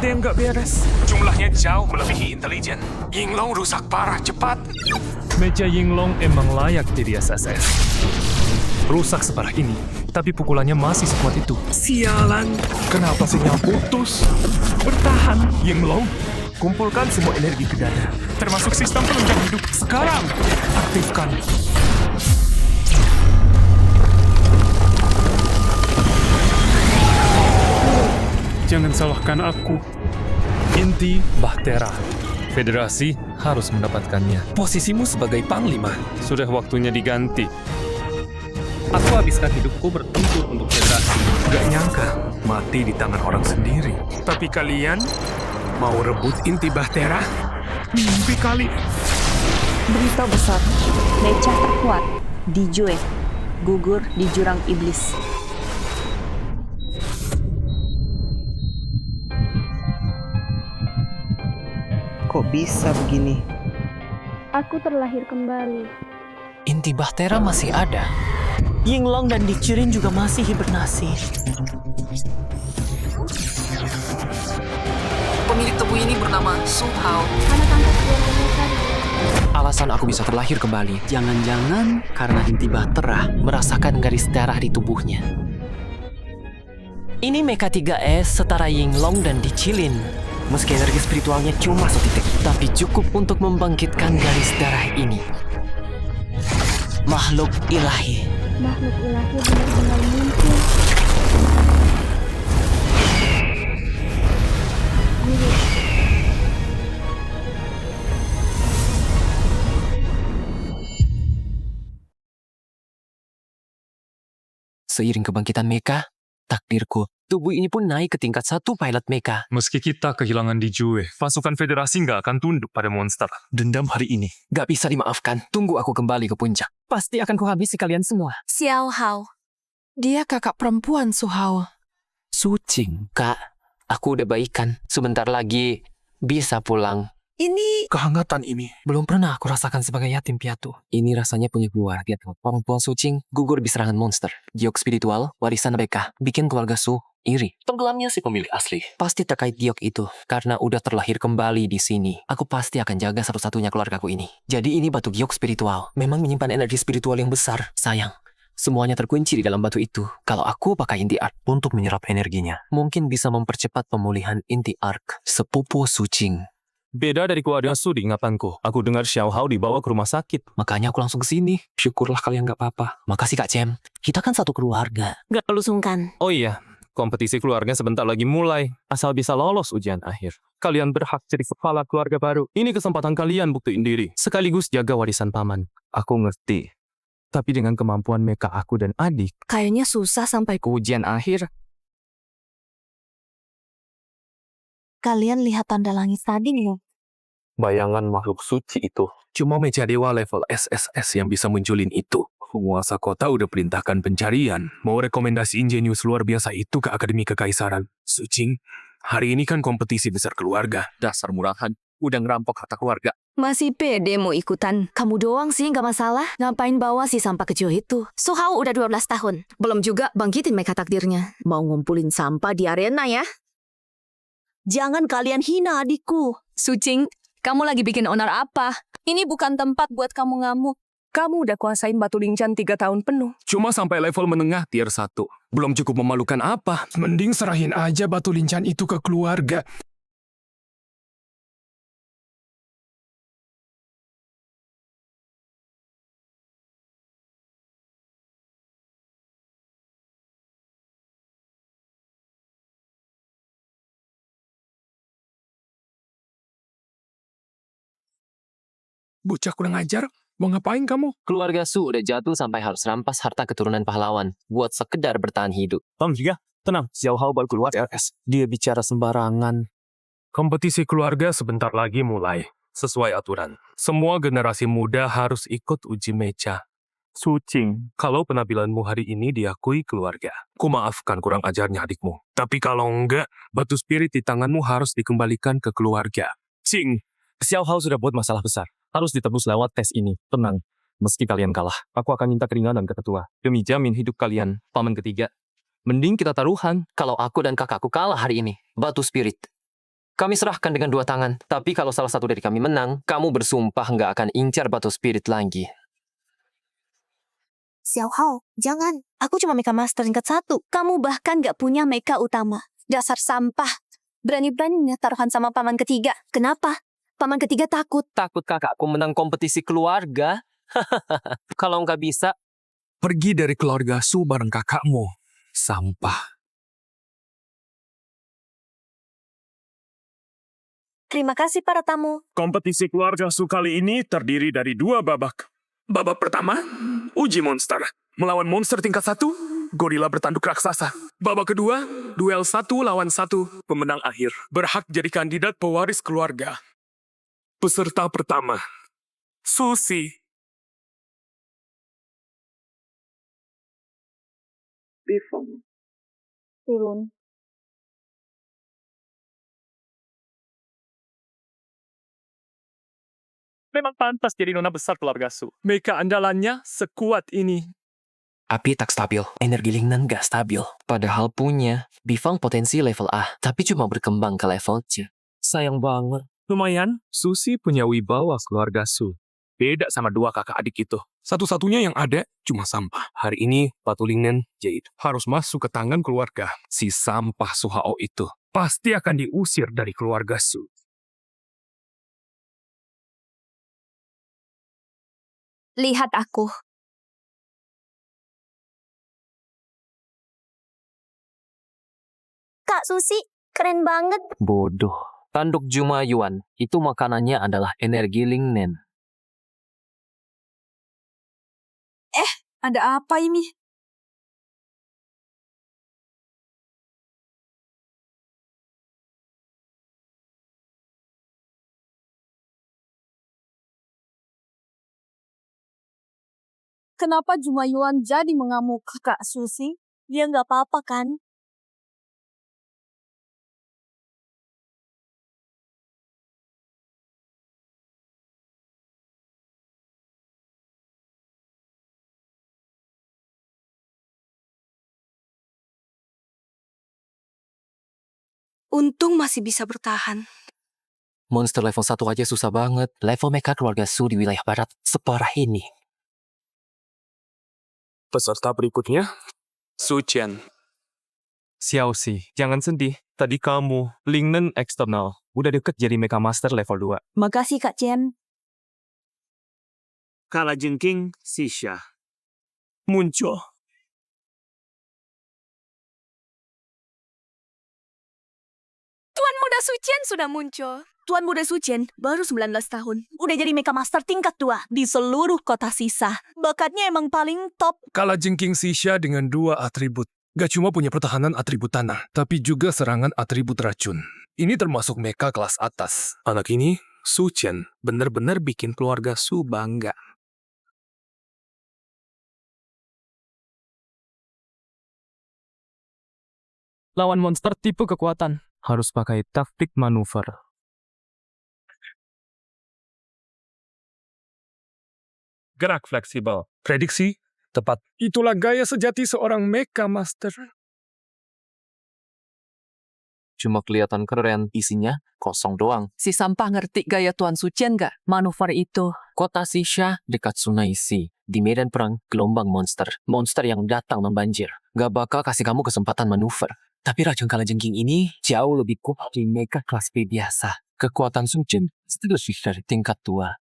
ada yang nggak beres. Jumlahnya jauh melebihi intelijen. Yinglong rusak parah cepat. Meja Yinglong emang layak jadi SSS. Rusak separah ini, tapi pukulannya masih sekuat itu. Sialan. Kenapa sinyal putus? Bertahan, Yinglong. Kumpulkan semua energi ke dada, termasuk sistem penunjang hidup. Sekarang, aktifkan. Jangan salahkan aku. Inti Bahtera. Federasi harus mendapatkannya. Posisimu sebagai panglima. Sudah waktunya diganti. Aku habiskan hidupku bertempur untuk federasi. Gak nyangka mati di tangan orang sendiri. Tapi kalian mau rebut inti Bahtera? Mimpi kali. Berita besar, Mecha terkuat, Dijue, gugur di jurang iblis. Kok bisa begini? Aku terlahir kembali. Inti Bahtera masih ada. Yinglong dan Dichirin juga masih hibernasi. Pemilik tubuh ini bernama Su Hao. Anak angkat keluarganya tadi. Alasan aku bisa terlahir kembali, jangan-jangan karena inti Bahtera merasakan garis darah di tubuhnya. Ini Mecha 3S setara Yinglong dan Dichirin. Meski energi spiritualnya cuma setitik, tapi cukup untuk membangkitkan garis darah ini. Makhluk ilahi. Makhluk ilahi benar-benar muncul. Guru, Seiring kebangkitan Mecha, takdirku, tubuh ini pun naik ke tingkat 1 pilot Mecha. Meski kita kehilangan Dijue, pasukan federasi nggak akan tunduk pada monster. Dendam hari ini gak bisa dimaafkan. Tunggu aku kembali ke puncak. Pasti akan kuhabisi kalian semua. Xiao Hao. Dia kakak perempuan Su Hao. Sucing, Kak. Aku udah baikan. Sebentar lagi bisa pulang. Ini Kehangatan ini. Belum pernah aku rasakan sebagai yatim piatu. Ini rasanya punya keluarga. Perempuan Sucing gugur di serangan monster. Giok spiritual, warisan Mecha, bikin keluarga Su iri. Tenggelamnya si pemilik asli. Pasti terkait giok itu. Karena udah terlahir kembali di sini. Aku pasti akan jaga satu-satunya keluargaku ini. Jadi ini batu giok spiritual. Memang menyimpan energi spiritual yang besar. Sayang, semuanya terkunci di dalam batu itu. Kalau aku pakai inti arc untuk menyerap energinya, mungkin bisa mempercepat pemulihan inti arc. Sepupu Sucing. Beda dari keluarga Su di ingatanku. Aku dengar Xiao Hao dibawa ke rumah sakit. Makanya aku langsung ke sini. Syukurlah kalian gak apa-apa. Makasih Kak Cem. Kita kan satu keluarga. Gak perlu sungkan. Oh iya, kompetisi keluarga sebentar lagi mulai. Asal bisa lolos ujian akhir, kalian berhak jadi kepala keluarga baru. Ini kesempatan kalian buktiin diri, sekaligus jaga warisan paman. Aku ngerti. Tapi dengan kemampuan Mecha aku dan adik, Kayaknya susah sampai ke ujian akhir, kalian lihat tanda langit tadi nih. Bayangan makhluk suci itu. Cuma meja dewa level SSS yang bisa munculin itu. Penguasa kota udah perintahkan pencarian. Mau rekomendasi ingenius luar biasa itu ke Akademi Kekaisaran. Sucing, hari ini kan kompetisi besar keluarga. Dasar murahan. Udah ngerampok harta keluarga. Masih pede mau ikutan. Kamu doang sih gak masalah. Ngapain bawa si sampah kecil itu? Su Hao udah 12 tahun. Belum juga bangkitin Mecha takdirnya. Mau ngumpulin sampah di arena ya? Jangan kalian hina adikku. Sucing, kamu lagi bikin onar apa? Ini bukan tempat buat kamu ngamuk. Kamu udah kuasain batu linchan 3 tahun penuh. Cuma sampai level menengah tier 1. Belum cukup memalukan apa. Mending serahin aja batu lincan itu ke keluarga. Bocah kurang ajar. Mau ngapain kamu? Keluarga Su udah jatuh sampai harus rampas harta keturunan pahlawan buat sekedar bertahan hidup. Tom juga, tenang, Xiao Hao baru keluar RS. Dia bicara sembarangan. Kompetisi keluarga sebentar lagi mulai. Sesuai aturan. Semua generasi muda harus ikut uji mecha. Sucing, kalau penampilanmu hari ini diakui keluarga. Ku maafkan kurang ajarnya adikmu. Tapi kalau enggak, batu spirit di tanganmu harus dikembalikan ke keluarga. Cing, Xiao Hao sudah buat masalah besar. Harus ditebus lewat tes ini. Tenang, meski kalian kalah, aku akan minta keringanan ke ketua. Demi jamin hidup kalian, paman ketiga. Mending kita taruhan. Kalau aku dan kakakku kalah hari ini, batu spirit Kami serahkan dengan 2 tangan. Tapi kalau salah satu dari kami menang, kamu bersumpah nggak akan incar batu spirit lagi. Xiao Hao, jangan. Aku cuma Mecha Master tingkat 1. Kamu bahkan gak punya Mecha utama. Dasar sampah. Berani-beraninya taruhan sama paman ketiga. Kenapa? Paman ketiga takut. Takut kakakku menang kompetisi keluarga? Kalau nggak bisa, Pergi dari keluarga Su bareng kakakmu. Sampah. Terima kasih para tamu. Kompetisi keluarga Su kali ini terdiri dari 2 babak. Babak pertama, uji monster. Melawan monster tingkat 1, gorila bertanduk raksasa. Babak kedua, duel 1 lawan 1. Pemenang akhir berhak jadi kandidat pewaris keluarga. Peserta pertama, Susi. Turun. Memang pantas jadi nona besar keluarga Su. Mecha andalannya sekuat ini. api tak stabil, energi Lingnan nggak stabil. Padahal punya Bifang potensi level A, tapi cuma berkembang ke level C. Sayang banget. Lumayan, Susi punya wibawa keluarga Su. Beda sama 2 kakak adik itu. Satu-satunya yang ada cuma sampah. Hari ini, Batu Lingnan Jade harus masuk ke tangan keluarga. Si sampah Su Hao itu pasti akan diusir dari keluarga Su. Lihat aku. Kak Susi, keren banget. Bodoh. Tanduk Juma Yuan, itu makanannya adalah energi Lingnan. Ada apa ini? Kenapa Jumayuan jadi mengamuk, Kak Susi? Dia nggak apa-apa kan? Untung masih bisa bertahan. Monster level 1 aja susah banget. Level mecha keluarga Su di wilayah barat separah ini. Peserta berikutnya, Su Qian. Xiao Si, jangan sedih. Tadi kamu, Lingnan eksternal, udah deket jadi Mecha Master level 2. Makasih Kak Chen. Kala jengking, Sisha. Muncul. Tuan Muda Sucian sudah muncul. Tuan Muda Sucian baru 19 tahun. Udah jadi Mecha Master tingkat 2 di seluruh kota sisa. Bakatnya emang paling top. Kala jengking Sisha dengan 2 atribut. Gak cuma punya pertahanan atribut tanah, tapi juga serangan atribut racun. Ini termasuk mecha kelas atas. Anak ini, Su Qian, bener-bener bikin keluarga Su bangga. Lawan monster tipe kekuatan, harus pakai taktik manuver. Gerak fleksibel. Prediksi tepat. Itulah gaya sejati seorang Mecha Master. Cuma kelihatan keren, isinya kosong doang. Si sampah ngerti gaya Tuan Sucian nggak? Manuver itu. Kota Sisha dekat Sungai Si. Di medan perang, gelombang monster. Monster yang datang membanjir. Gak bakal kasih kamu kesempatan manuver. Tapi racun kalajengking ini jauh lebih kuat di mecha kelas B biasa. Kekuatan Sucian lebih dari tingkat 2.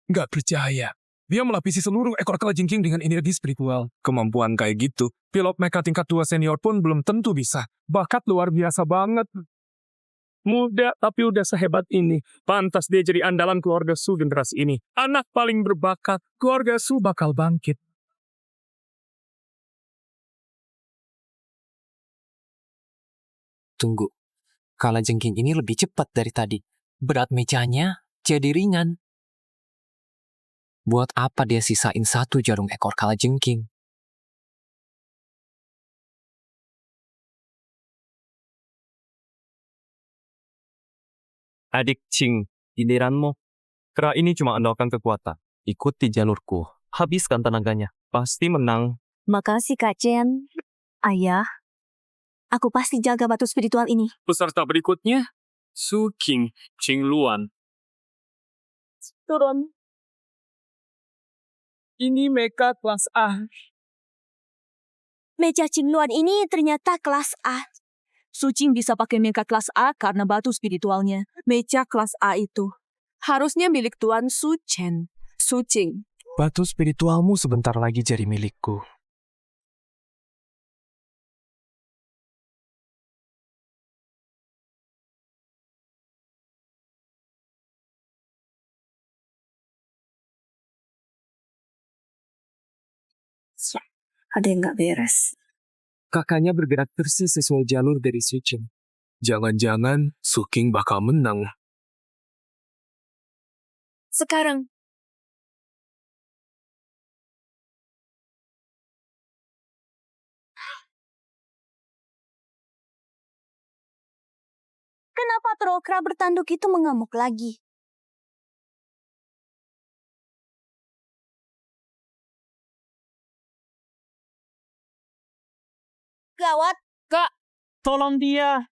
Gak percaya. Dia melapisi seluruh ekor kalajengking dengan energi spiritual. Kemampuan kayak gitu, pilot mecha tingkat 2 senior pun belum tentu bisa. Bakat luar biasa banget. Muda tapi udah sehebat ini. Pantas dia jadi andalan keluarga Su generasi ini. Anak paling berbakat. Keluarga Su bakal bangkit. Tunggu. Kalajengking ini lebih cepat dari tadi. Berat mejanya jadi ringan. Buat apa dia sisain 1 jarum ekor kalajengking? Adik Cing, giliranmu. Kera ini cuma andalkan kekuatan. Ikuti jalurku. Habiskan tenaganya. Pasti menang. Makasih Kak Chen. Ayah, aku pasti jaga batu spiritual ini. Peserta berikutnya, Su King Qingluan. Turun. Ini mecha kelas A. Meja Qingluan ini ternyata kelas A. Sucing bisa pakai mecha kelas A karena batu spiritualnya. Meja kelas A itu harusnya milik Tuan Su Chen. Sucing. Batu spiritualmu sebentar lagi jadi milikku. Ada yang nggak beres. Kakaknya bergerak persis sesuai jalur dari Sucing. Jangan-jangan Su King bakal menang. Sekarang, kenapa Trokra bertanduk itu mengamuk lagi? Gawat, Tolong dia.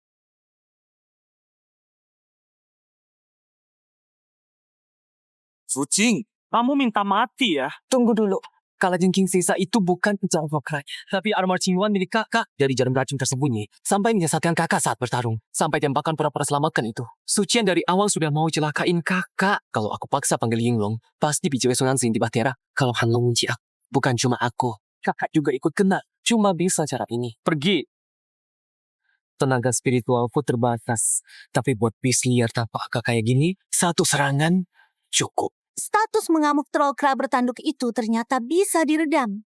Sucing! Kamu minta mati ya? Tunggu dulu. Kalajengking sisa itu bukan pecahan Fokrai, tapi armor Qingluan milik kakak. Dari jarum racun tersembunyi, sampai menyesatkan kakak saat bertarung. Sampai tembakan pura-pura selamatkan itu. Sucian dari awal sudah mau celakain kakak. Kalau aku paksa panggil Yinglong, pasti biji wesungan di Bahtera. Kalau Han Long menci aku, bukan cuma aku. Kakak juga ikut kena. Cuma bisa cara ini. Pergi. Tenaga spiritualku terbatas. Tapi buat bis liar tanpa kakak kayak gini, 1 serangan cukup. status mengamuk troll kera bertanduk itu ternyata bisa diredam.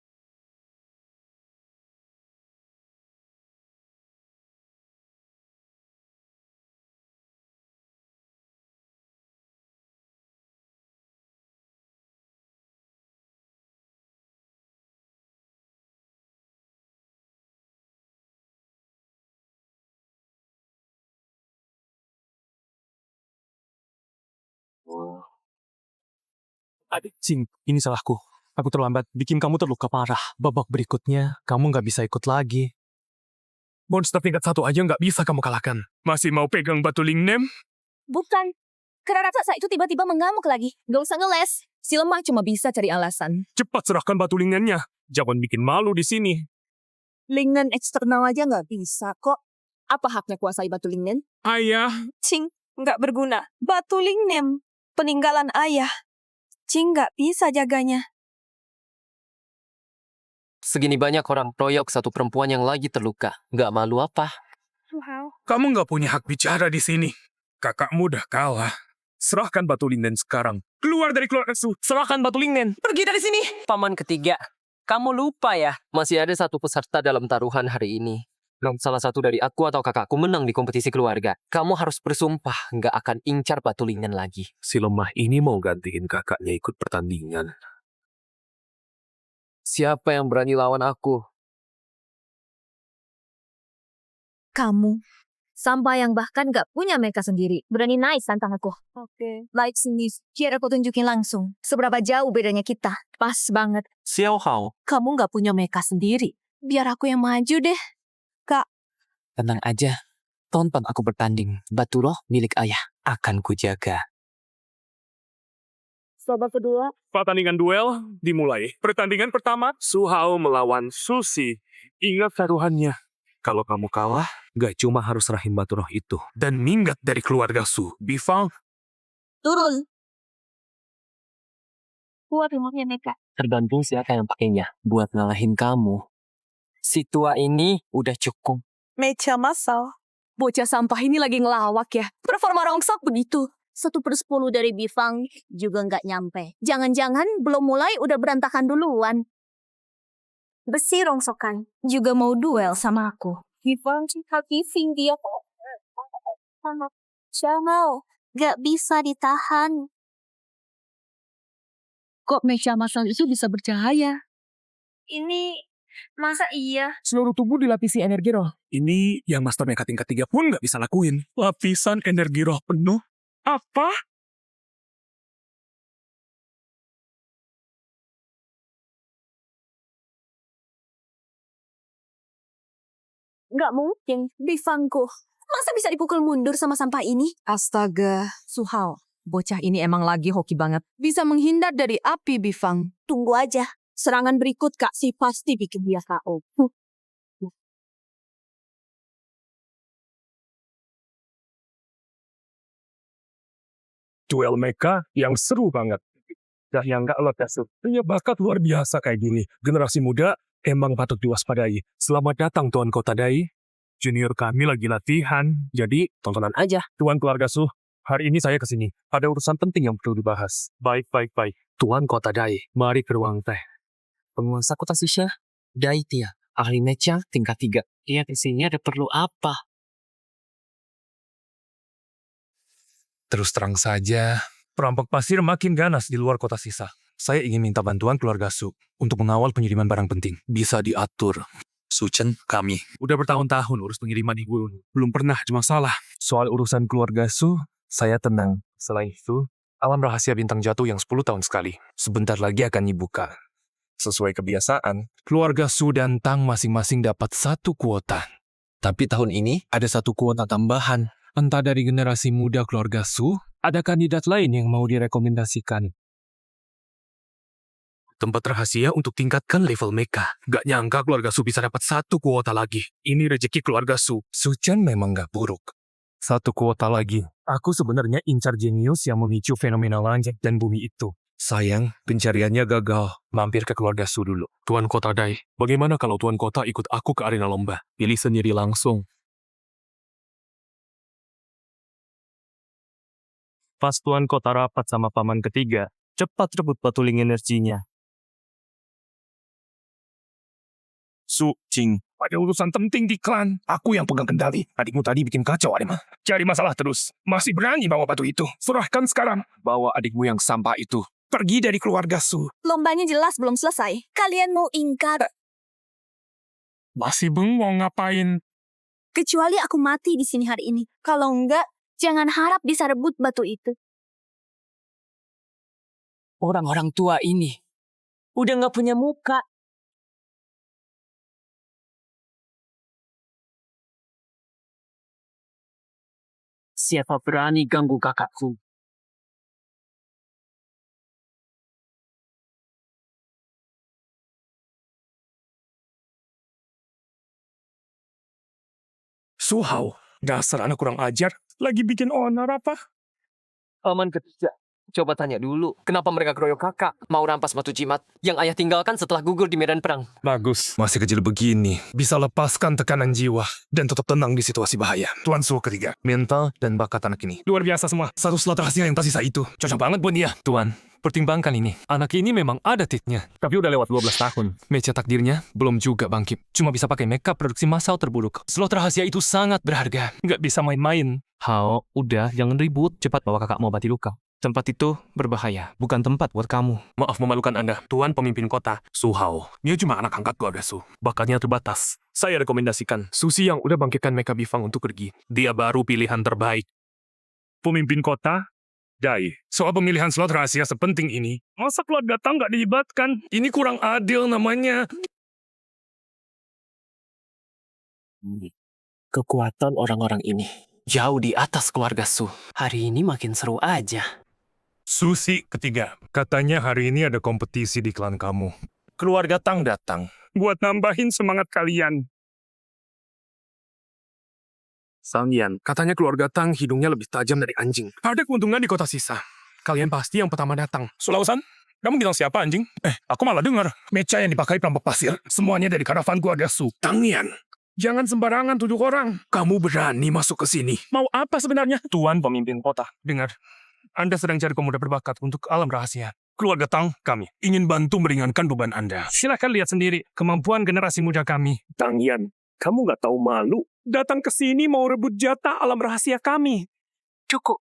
Adik Cing, ini salahku. Aku terlambat, bikin kamu terluka parah. Babak berikutnya, kamu nggak bisa ikut lagi. Monster tingkat 1 aja nggak bisa kamu kalahkan. Masih mau pegang batu Lingnem? Bukan. Kera raksasa itu tiba-tiba mengamuk lagi. Gak usah ngeles. Si lemah cuma bisa cari alasan. Cepat serahkan batu Lingnemnya. Jangan bikin malu di sini. Lingnen eksternal aja nggak bisa kok. Apa haknya kuasai batu lingnen? Ayah, Cing, nggak berguna. Batu lingnem, peninggalan ayah. Cing nggak bisa jaganya. Segini banyak orang proyok satu perempuan yang lagi terluka. Nggak malu apa? kamu nggak punya hak bicara di sini. Kakakmu udah kalah. Serahkan batu Lingnen sekarang. Keluar dari keluarga Su. Serahkan batu lingnen. Pergi dari sini. Paman ketiga, kamu lupa ya? Masih ada satu peserta dalam taruhan hari ini. Kalau salah satu dari aku atau kakakku menang di kompetisi keluarga, kamu harus bersumpah nggak akan incar batu lingnen lagi. Si lemah ini mau gantiin kakaknya ikut pertandingan. Siapa yang berani lawan aku? Kamu. Sampai yang bahkan gak punya mereka sendiri. Berani naik tantang aku. Oke. Baik sini. Biar aku tunjukin langsung. Seberapa jauh bedanya kita? Pas banget. Xiao Hao, Kamu nggak punya meka sendiri. Biar aku yang maju deh. Tenang aja. Tonton aku bertanding. Batu roh milik ayah. Akan kujaga. Babak kedua. Pertandingan duel dimulai. Pertandingan pertama, Su Hao melawan Susi. Ingat taruhannya. Kalau kamu kalah, gak cuma harus rahim batu roh itu. Dan minggat dari keluarga Su. Bifang, Turun. Buat rumahnya Meka. Tergantung siapa yang pakainya. Buat ngalahin kamu. Si tua ini udah cukup. Meja masal. Bocah sampah ini lagi ngelawak ya. Performa rongsok begitu. 1/10 dari Bifang juga nggak nyampe. Jangan-jangan belum mulai udah berantakan duluan. Besi rongsokan juga mau duel sama aku. Bifang hati dia kok. Jangan, gak bisa ditahan. Kok mecha masal itu bisa bercahaya? Ini, masa iya? Seluruh tubuh dilapisi energi roh. Ini yang Master Mecha tingkat 3 pun nggak bisa lakuin. Lapisan energi roh penuh. Apa? Gak mungkin, Bifangku. Masa bisa dipukul mundur sama sampah ini? Astaga, Suhao. Bocah ini emang lagi hoki banget. Bisa menghindar dari api, Bifang. Tunggu aja. Serangan berikut Kak Si pasti bikin dia KO. Duel mecha yang seru banget. Dah yang nggak lo Dasu. Punya bakat luar biasa kayak gini. Generasi muda emang patut diwaspadai. Selamat datang Tuan Kota Dai. Junior kami lagi latihan, jadi tontonan aja. Tuan Keluarga Su, hari ini saya kesini. Ada urusan penting yang perlu dibahas. Baik. Tuan Kota Dai, mari ke ruang teh. Penguasa kota Susha, Dai Tia, ahli mecha tingkat 3. Dia kesini ada perlu apa? Terus terang saja, perampok pasir makin ganas di luar kota sisa. Saya ingin minta bantuan keluarga Su untuk mengawal pengiriman barang penting. Bisa diatur. Suchen, kami. Udah bertahun-tahun urus pengiriman ibu. Belum pernah ada masalah. Soal urusan keluarga Su, saya tenang. Selain itu, alam rahasia bintang jatuh yang 10 tahun sekali. Sebentar lagi akan dibuka. Sesuai kebiasaan, keluarga Su dan Tang masing-masing dapat 1 kuota. Tapi tahun ini ada 1 kuota tambahan. Entah dari generasi muda keluarga Su, ada kandidat lain yang mau direkomendasikan. Tempat rahasia untuk tingkatkan level mecha. Gak nyangka keluarga Su bisa dapat 1 kuota lagi. Ini rezeki keluarga Su. Suchen memang gak buruk. 1 kuota lagi. Aku sebenarnya incar jenius yang memicu fenomena langit dan bumi itu. Sayang, pencariannya gagal. Mampir ke keluarga Su dulu. Tuan Kota Dai, bagaimana kalau Tuan Kota ikut aku ke arena lomba? Pilih sendiri langsung. Pas Tuan Kota rapat sama paman ketiga, cepat rebut batuling energinya. Su, Cing, ada urusan penting di klan. Aku yang pegang kendali. Adikmu tadi bikin kacau, Arima. Cari masalah terus. Masih berani bawa batu itu. Serahkan sekarang. Bawa adikmu yang sampah itu. Pergi dari keluarga Su. Lombanya jelas belum selesai. Kalian mau ingkar. Masih bengong ngapain? Kecuali aku mati di sini hari ini. Kalau enggak, jangan harap bisa rebut batu itu. Orang-orang tua ini udah nggak punya muka. Siapa berani ganggu kakakku? Suhao, dasar anak kurang ajar. Lagi bikin onar apa? Paman ketiga. Coba tanya dulu, kenapa mereka keroyok kakak? Mau rampas batu jimat yang ayah tinggalkan setelah gugur di medan perang. Bagus. Masih kecil begini, bisa lepaskan tekanan jiwa dan tetap tenang di situasi bahaya. Tuan Su ketiga, mental dan bakat anak ini. Luar biasa semua. 1 slot rahasia yang tersisa itu. Cocok banget buat dia. Tuan, pertimbangkan ini. Anak ini memang ada titnya. Tapi udah lewat 12 tahun. Mecha takdirnya belum juga bangkit. Cuma bisa pakai mecha produksi massal terburuk. Slot rahasia itu sangat berharga. Nggak bisa main-main. Hao, udah, jangan ribut. Cepat bawa kakak mau mati luka. Tempat itu berbahaya, bukan tempat buat kamu. Maaf memalukan Anda, Tuan Pemimpin Kota. Suhao, dia cuma anak angkat keluarga Su. Bakatnya terbatas. Saya rekomendasikan Susi yang udah bangkitkan Mecha Bifang untuk pergi. Dia baru pilihan terbaik. Pemimpin kota, Dai. Soal pemilihan slot rahasia sepenting ini, Masa keluarga Tang nggak dilibatkan? ini kurang adil namanya. Kekuatan orang-orang ini jauh di atas keluarga Su. Hari ini makin seru aja. Susi ketiga, katanya hari ini ada kompetisi di klan kamu. Keluarga Tang datang. Buat nambahin semangat kalian. Sang Yan, katanya keluarga Tang hidungnya lebih tajam dari anjing. Ada keuntungan di kota sisa. Kalian pasti yang pertama datang. Sulausan, kamu bilang siapa anjing? Aku malah dengar. Mecha yang dipakai perampok pasir, semuanya dari karavan keluarga Su. Tang Yan, Jangan sembarangan tuduh orang. kamu berani masuk ke sini. Mau apa sebenarnya? Tuan Pemimpin Kota, dengar. Anda sedang cari pemuda berbakat untuk alam rahasia. Keluarga Tang, kami ingin bantu meringankan beban Anda. Silakan lihat sendiri kemampuan generasi muda kami. Tang Yan, kamu nggak tahu malu? datang ke sini mau rebut jatah alam rahasia kami. Cukup.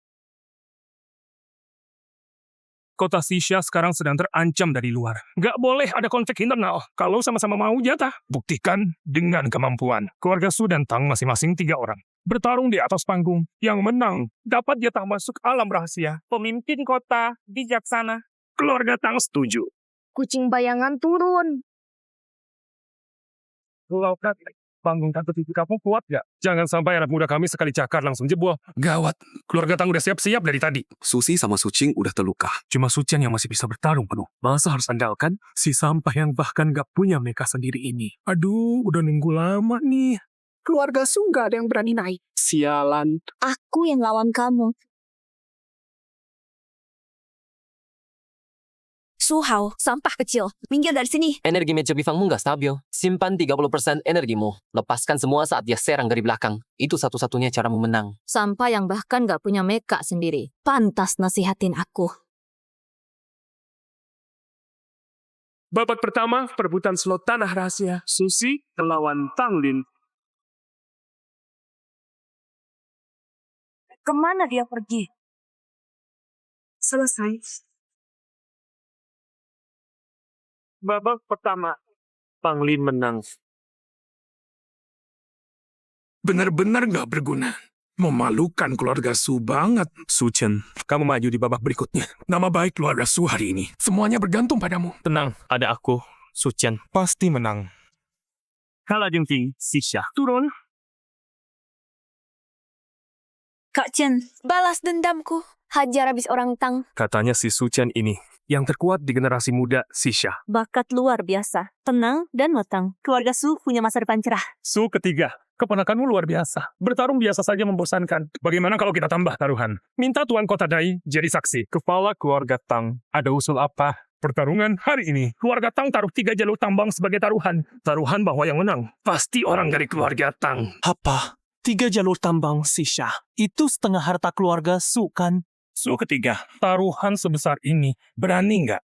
Kota Sisha sekarang sedang terancam dari luar. Gak boleh ada konflik internal kalau sama-sama mau jatah. Buktikan dengan kemampuan. Keluarga Su dan Tang masing-masing 3 orang. Bertarung di atas panggung. Yang menang dapat jatah masuk alam rahasia. Pemimpin kota bijaksana. Keluarga Tang setuju. Kucing bayangan turun. Panggung tante TV kamu kuat gak? Jangan sampai anak muda kami sekali cakar langsung jebol. Gawat, keluarga Tang udah siap-siap dari tadi. Susi sama Sucing udah terluka. Cuma Sucian yang masih bisa bertarung penuh. Masa harus andalkan si sampah yang bahkan gak punya mereka sendiri ini? Aduh, udah nunggu lama nih. Keluarga Su gak ada yang berani naik. Sialan. Aku yang lawan kamu. Su Hao, sampah kecil. Minggir dari sini. Energi meja bifangmu nggak stabil. Simpan 30% energimu. Lepaskan semua saat dia serang dari belakang. Itu satu-satunya cara menang. Sampah yang bahkan gak punya meka sendiri. Pantas nasihatin aku. Babak pertama, perebutan slot tanah rahasia. Susi melawan Tang Lin. Kemana dia pergi? Selesai. Babak pertama, Tang Lin menang. Benar-benar gak berguna. Memalukan keluarga Su banget. Su Chen, kamu maju di babak berikutnya. Nama baik keluarga Su hari ini. Semuanya bergantung padamu. Tenang, ada aku, Sucian. Pasti menang. Kalah jengking, Sisha. Turun. Kak Chen, Balas dendamku. Hajar habis orang Tang. Katanya si Sucian ini yang terkuat di generasi muda Sisha. bakat luar biasa. Tenang dan matang. Keluarga Su punya masa depan cerah. Su ketiga, keponakanmu luar biasa. Bertarung biasa saja membosankan. Bagaimana kalau kita tambah taruhan? Minta Tuan Kota Dai jadi saksi. Kepala keluarga Tang, ada usul apa? Pertarungan hari ini, keluarga Tang taruh 3 jalur tambang sebagai taruhan. Taruhan bahwa yang menang pasti orang dari keluarga Tang. Apa? 3 jalur tambang Sisha. Itu setengah harta keluarga Su kan? Su ketiga, taruhan sebesar ini, berani nggak?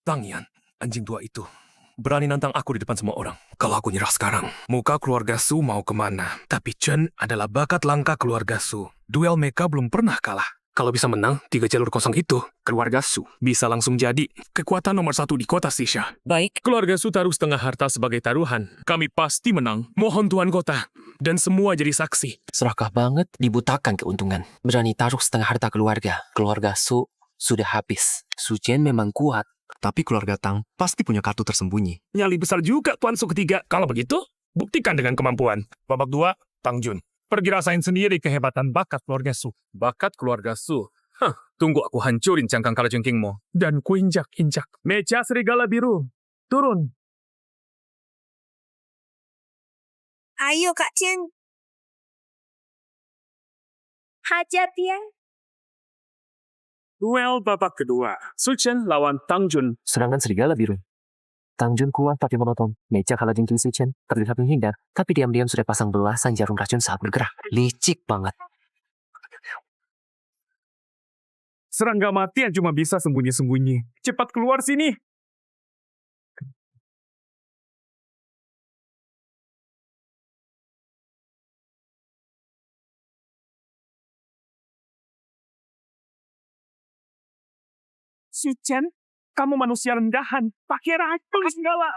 Tang Yan, anjing tua itu. Berani nantang aku di depan semua orang. Kalau aku nyerah sekarang, muka keluarga Su mau kemana? Tapi Chen adalah bakat langka keluarga Su. Duel mereka belum pernah kalah. Kalau bisa menang 3 jalur kosong itu, keluarga Su bisa langsung jadi kekuatan nomor 1 di kota Sisha. Baik. Keluarga Su taruh setengah harta sebagai taruhan. Kami pasti menang. Mohon Tuan Kota. Dan semua jadi saksi. Serakah banget, dibutakan keuntungan. Berani taruh setengah harta keluarga. Keluarga Su sudah habis. Su Chen memang kuat. Tapi keluarga Tang pasti punya kartu tersembunyi. Nyali besar juga Tuan Su ketiga. Kalau begitu, buktikan dengan kemampuan. Babak 2, Tang Jun. Pergi rasain sendiri kehebatan bakat keluarga Su. Bakat keluarga Su. Tunggu aku hancurin cangkang kalajengkingmu. Dan kuinjak-injak. Meja serigala biru. Turun. Ayo Kak Chen. Hajar dia. Duel babak kedua. Su Chen lawan Tang Jun. Serangan serigala biru. Tang Jun kuat tapi monoton. Meja kalajengking Su Chen terlihat menghindar, tapi diam-diam sudah pasang belasan jarum racun saat bergerak. Licik banget. Serangga mati yang cuma bisa sembunyi-sembunyi. Cepat keluar sini. Su Chen, kamu manusia rendahan. Pakai racun segala.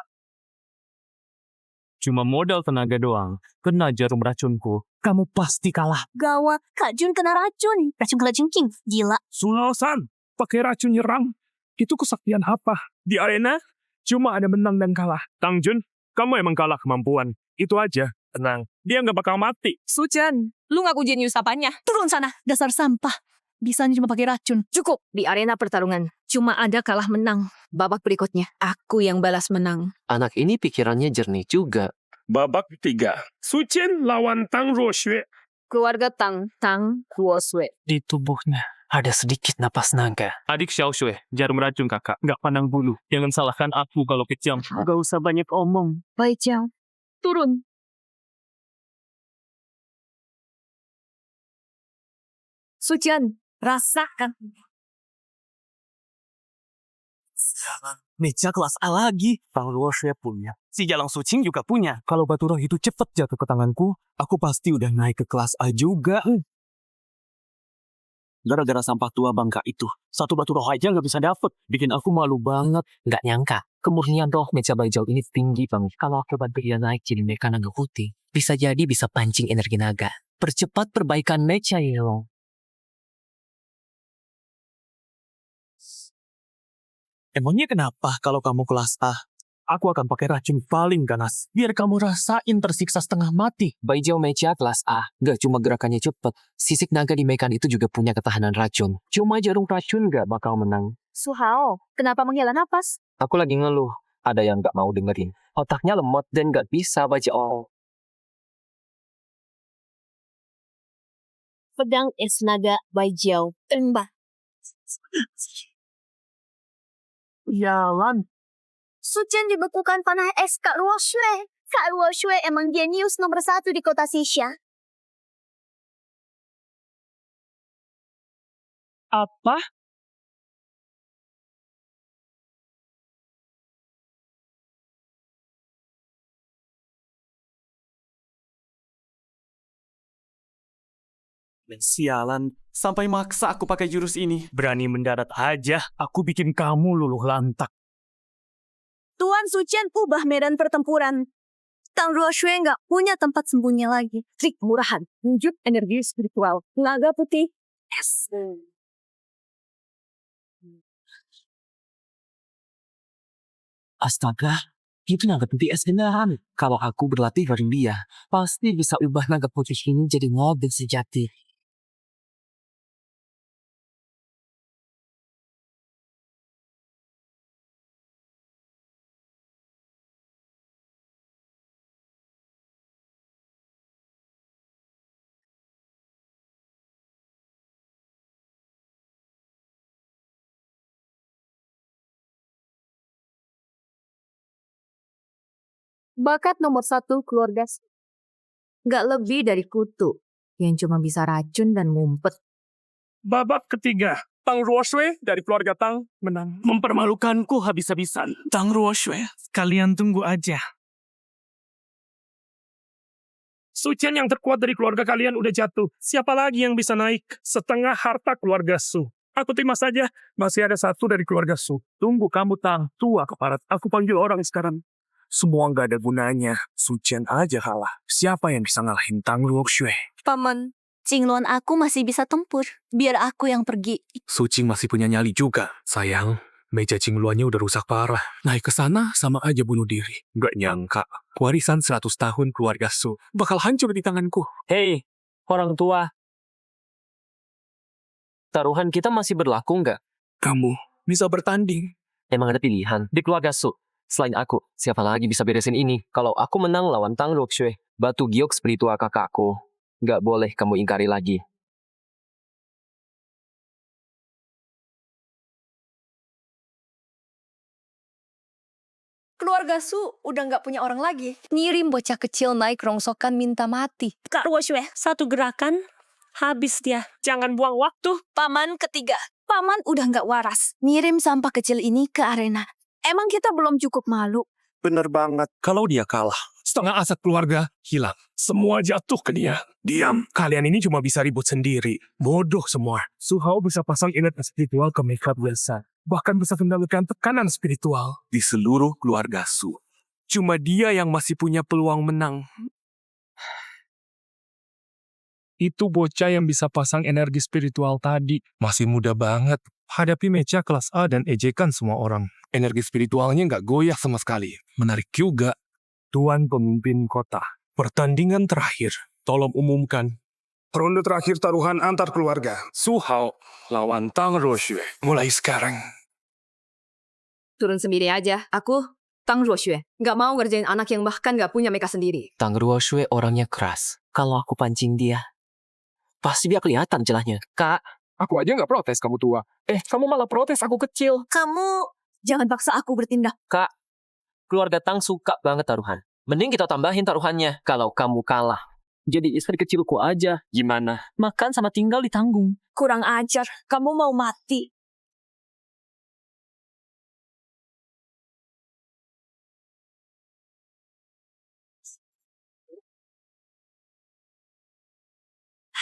Cuma modal tenaga doang. Kena jarum racunku. Kamu pasti kalah. Gawat, Kak Jun kena racun. Racun kalajengking. Gila. Sulawsan, pakai racun nyerang. Itu kesaktian apa? Di arena, cuma ada menang dan kalah. Tang Jun, kamu emang kalah kemampuan. Itu aja. Tenang, dia nggak bakal mati. Su Chen, lu ngaku jenius apanya? Turun sana, dasar sampah. Bisanya cuma pakai racun. Cukup di arena pertarungan. Cuma ada kalah menang. Babak berikutnya, aku yang balas menang. Anak ini pikirannya jernih juga. Babak 3. Su Chen lawan Tang Ruoxue. Keluarga Tang, Tang Ruosue. Di tubuhnya ada sedikit napas naga. Adik Xiao Shui, jarum racun kakak. Nggak pandang bulu. Jangan salahkan aku kalau kejam. Gak usah banyak omong. Baik, Jiang. Turun. Su Chen, rasakan. Meja kelas A lagi. Tang Ruoxue punya. Si Jalang Sucing juga punya. Kalau batu roh itu cepat jatuh ke tanganku, aku pasti udah naik ke kelas A juga. Gara-gara sampah tua bangka itu, satu batu roh aja nggak bisa dapet. Bikin aku malu banget. Nggak nyangka, kemurnian roh meja Baijau ini tinggi banget. Kalau aku bantu dia naik jadi mecha naga putih, bisa jadi bisa pancing energi naga. Percepat perbaikan mecha ini loh. Emangnya kenapa kalau kamu kelas A? Aku akan pakai racun paling ganas. Biar kamu rasain tersiksa setengah mati. Baijau mecha kelas A, gak cuma gerakannya cepet, sisik naga di mekan itu juga punya ketahanan racun. Cuma jarum racun gak bakal menang. Suhao, kenapa menghela napas? Aku lagi ngeluh, ada yang gak mau dengerin. Otaknya lemot dan gak bisa baca all. Pedang es naga Baijau. Tembak. Jalan. Sucian dibekukan panah es Kak Ruoxue. Kak Ruoxue emang jenius nomor 1 di kota Xisha. Apa? Sialan, sampai maksa aku pakai jurus ini. Berani mendarat aja, aku bikin kamu luluh lantak. Tuan Sucian ubah medan pertempuran. Tang Ruoxue nggak punya tempat sembunyi lagi. Trik murahan, wujud energi spiritual. Naga putih. Es. Astaga, itu naga putih es beneran. Kalau aku berlatih bareng dia, pasti bisa ubah naga putih ini jadi mobil sejati. Bakat nomor 1 keluarga. Gak lebih dari kutu yang cuma bisa racun dan ngumpet. Babak ketiga, Tang Ruoxue dari keluarga Tang menang. Mempermalukanku habis-habisan. Tang Ruoxue, kalian tunggu aja. Sucian yang terkuat dari keluarga kalian udah jatuh. Siapa lagi yang bisa naik setengah harta keluarga Su? Aku terima saja, masih ada satu dari keluarga Su. Tunggu kamu Tang, tua keparat. Aku panggil orang sekarang. Semua nggak ada gunanya. Sucian aja kalah. Siapa yang bisa ngalahin Tang Ruoxue? Paman, Cingluan aku masih bisa tempur. Biar aku yang pergi. Sucing masih punya nyali juga. Sayang, meja Cingluannya udah rusak parah. Naik ke sana sama aja bunuh diri. Gak nyangka, warisan 100 tahun keluarga Su bakal hancur di tanganku. Hei, orang tua. Taruhan kita masih berlaku nggak? Kamu bisa bertanding. Emang ada pilihan di keluarga Su. Selain aku, siapa lagi bisa beresin ini? Kalau aku menang lawan Tang Ruoxue, batu giok spiritual kakakku. Nggak boleh kamu ingkari lagi. keluarga Su udah nggak punya orang lagi. Ngirim bocah kecil naik rongsokan minta mati. Kak Ruoxue, satu gerakan, habis dia. Jangan buang waktu. Paman ketiga. Paman udah nggak waras. Ngirim sampah kecil ini ke arena. Emang kita belum cukup malu? Bener banget. Kalau dia kalah, setengah aset keluarga hilang. Semua jatuh ke dia. Diam. Kalian ini cuma bisa ribut sendiri. Bodoh semua. Su Hao bisa pasang energi spiritual ke Mecha Wilson. Bahkan bisa kendalikan tekanan spiritual di seluruh keluarga Su. Cuma dia yang masih punya peluang menang. Itu bocah yang bisa pasang energi spiritual tadi. Masih muda banget. Hadapi mecha kelas A dan ejekan semua orang. Energi spiritualnya nggak goyah sama sekali. Menarik juga. Tuan pemimpin kota. Pertandingan terakhir. Tolong umumkan. Ronde terakhir taruhan antar keluarga. Su Hao lawan Tang Ruoxue. Mulai sekarang. Turun sendiri aja. Aku, Tang Ruoxue. Gak mau ngerjain anak yang bahkan gak punya mecha sendiri. Tang Ruoxue orangnya keras. Kalau aku pancing dia, pasti dia kelihatan celahnya. Kak, Aku aja nggak protes kamu tua. kamu malah protes aku kecil. Kamu jangan paksa aku bertindak. Kak, keluarga Tang suka banget taruhan. Mending kita tambahin taruhannya kalau kamu kalah. Jadi istri kecilku aja. Gimana? Makan sama tinggal ditanggung. Kurang ajar. Kamu mau mati.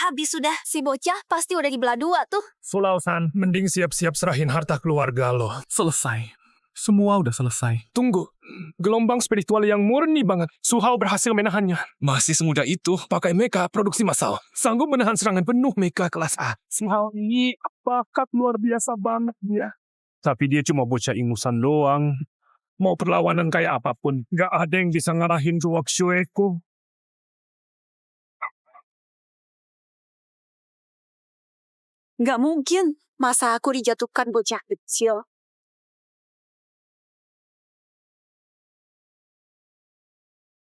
Habis sudah. Si bocah pasti udah dibelah dua tuh. Sulausan, mending siap-siap serahin harta keluarga lo. Selesai. Semua udah selesai. Tunggu, gelombang spiritual yang murni banget. Su Hao berhasil menahannya. Masih semudah itu, pakai mecha produksi massal. Sanggup menahan serangan penuh mecha kelas A. Su Hao ini bakat luar biasa banget dia. Tapi dia cuma bocah ingusan doang. Mau perlawanan kayak apapun, gak ada yang bisa ngarahin Ruok Shueku. Nggak mungkin. Masa aku dijatuhkan bocah kecil?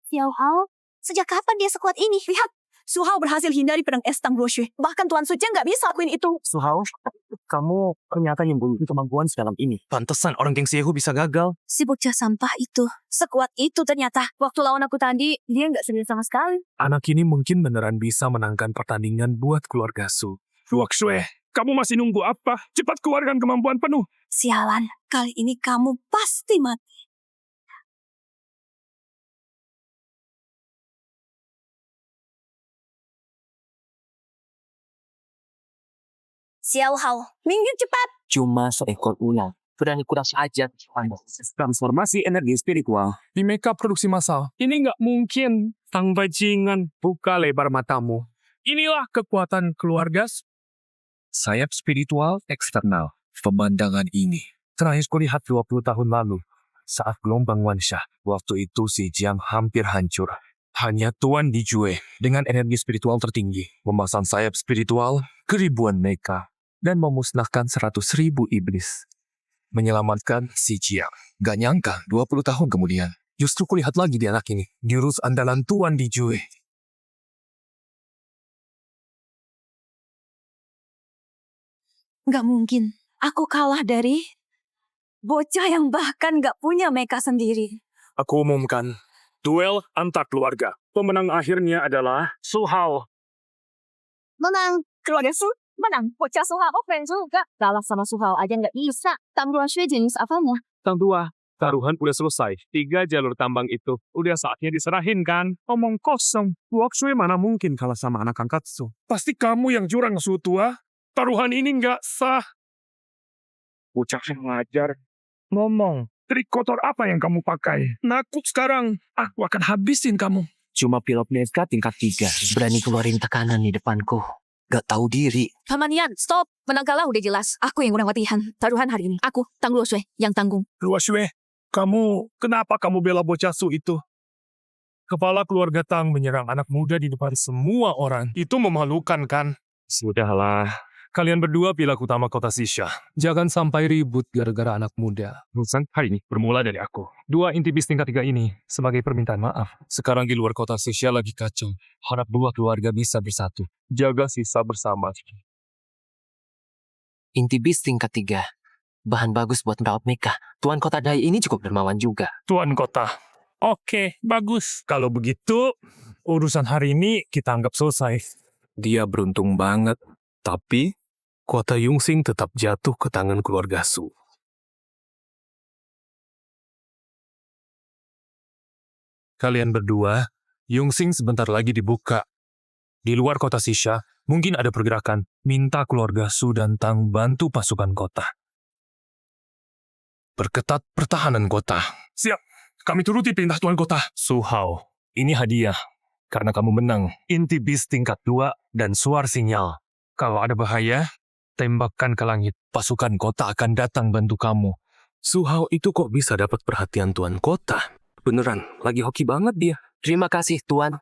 Xiao Hao, sejak kapan dia sekuat ini? Lihat, Su Hao berhasil hindari pedang es Tang Ruoxue. Bahkan Tuan Sucian nggak bisa lakuin itu. Su Hao, kamu ternyata nyembunyi kemampuan sedalam ini. Pantesan orang geng Siehu bisa gagal. Si bocah sampah itu. Sekuat itu ternyata. Waktu lawan aku tadi, dia nggak serius sama sekali. Anak ini mungkin beneran bisa menangkan pertandingan buat keluarga Su. Ruok Shue, kamu masih nunggu apa? Cepat keluarkan kemampuan penuh. Sialan, kali ini kamu pasti mati. Xiao Hao, minggir cepat. Cuma seekor ular. Berani kurang ajar. Transformasi energi spiritual di mecha produksi massal. Ini nggak mungkin. Tang bajingan, buka lebar matamu. Inilah kekuatan keluarga. Sayap spiritual eksternal. Pemandangan ini terakhir kulihat 20 tahun lalu. Saat gelombang Wanxia, waktu itu si Jiang hampir hancur. Hanya Tuan Dijue dengan energi spiritual tertinggi memasang sayap spiritual ke ribuan mecha dan memusnahkan 100.000 iblis. Menyelamatkan si Jiang. Gak nyangka 20 tahun kemudian, justru kulihat lagi di anak ini. Jurus andalan Tuan Dijue. Nggak mungkin. Aku kalah dari bocah yang bahkan nggak punya mecha sendiri. Aku umumkan, duel antar keluarga. Pemenang akhirnya adalah Su Hao. Menang. Keluarga Su menang. Bocah Su Hao keren juga. Kalah sama Su Hao aja nggak bisa. Tang Ruoxue jenis apanya? Tang Tua, taruhan udah selesai. 3 jalur tambang itu udah saatnya diserahin kan? Omong kosong. Ruok Shue mana mungkin kalah sama anak angkat Su. Pasti kamu yang jurang Su Tua. Taruhan ini nggak sah. Bocah yang ngajar. Ngomong, trik kotor apa yang kamu pakai? Nakut sekarang. Aku akan habisin kamu. Cuma pilot mecha tingkat 3. Berani keluarin tekanan di depanku. Gak tahu diri. Paman Yan, stop. Menang kalah udah jelas. Aku yang kurang latihan. Taruhan hari ini. Aku, Tang Ruoxue, yang tanggung. Ruok Shue, kenapa kamu bela bocah Su itu? Kepala keluarga Tang menyerang anak muda di depan semua orang. Itu memalukan kan? Sudahlah. Kalian berdua pilak utama kota Sisha. Jangan sampai ribut gara-gara anak muda. Urusan hari ini bermula dari aku. 2 intibis tingkat 3 ini sebagai permintaan maaf. Sekarang di luar kota Sisha lagi kacau. Harap 2 keluarga bisa bersatu. Jaga sisa bersama. Intibis tingkat 3. Bahan bagus buat merawat mecha. Tuan kota Dai ini cukup dermawan juga. Tuan kota. Oke, bagus. Kalau begitu, urusan hari ini kita anggap selesai. Dia beruntung banget. Tapi, kota Yongxing tetap jatuh ke tangan keluarga Su. Kalian berdua, Yongxing sebentar lagi dibuka. Di luar kota Sisha, mungkin ada pergerakan. Minta keluarga Su dan Tang bantu pasukan kota. Perketat pertahanan kota. Siap, kami turuti perintah Tuan Kota. Su Hao, ini hadiah. Karena kamu menang. Inti bis tingkat 2 dan suar sinyal. Kalau ada bahaya, tembakkan ke langit. Pasukan kota akan datang bantu kamu. Su Hao itu kok bisa dapat perhatian Tuan Kota? Beneran, lagi hoki banget dia. Terima kasih, Tuan.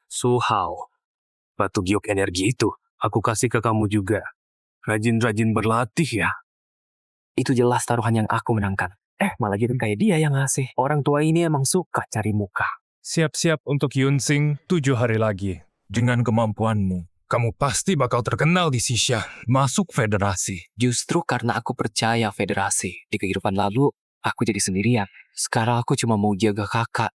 Su Hao, batu giok energi itu aku kasih ke kamu juga. Rajin-rajin berlatih ya. Itu jelas taruhan yang aku menangkan. Malah jadi kayak dia yang ngasih. Orang tua ini emang suka cari muka. Siap-siap untuk Yongxing 7 hari lagi. Dengan kemampuanmu, kamu pasti bakal terkenal di Sisha, masuk federasi. Justru karena aku percaya federasi. Di kehidupan lalu, aku jadi sendirian. Sekarang aku cuma mau jaga kakak.